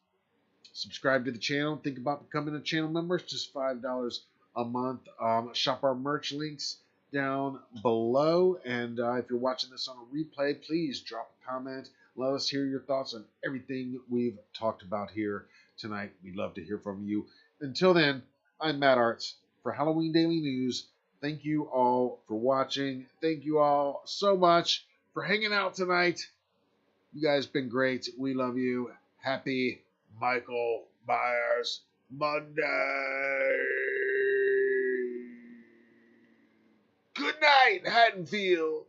Subscribe to the channel. Think about becoming a channel member. It's just $5 a month. Shop our merch links down below. And if you're watching this on a replay, please drop a comment. Let us hear your thoughts on everything we've talked about here tonight. We'd love to hear from you. Until then, I'm Matt Arts for Halloween Daily News. Thank you all for watching. Thank you all so much for hanging out tonight. You guys been great. We love you. Happy Michael Myers Monday. Good night, Haddonfield.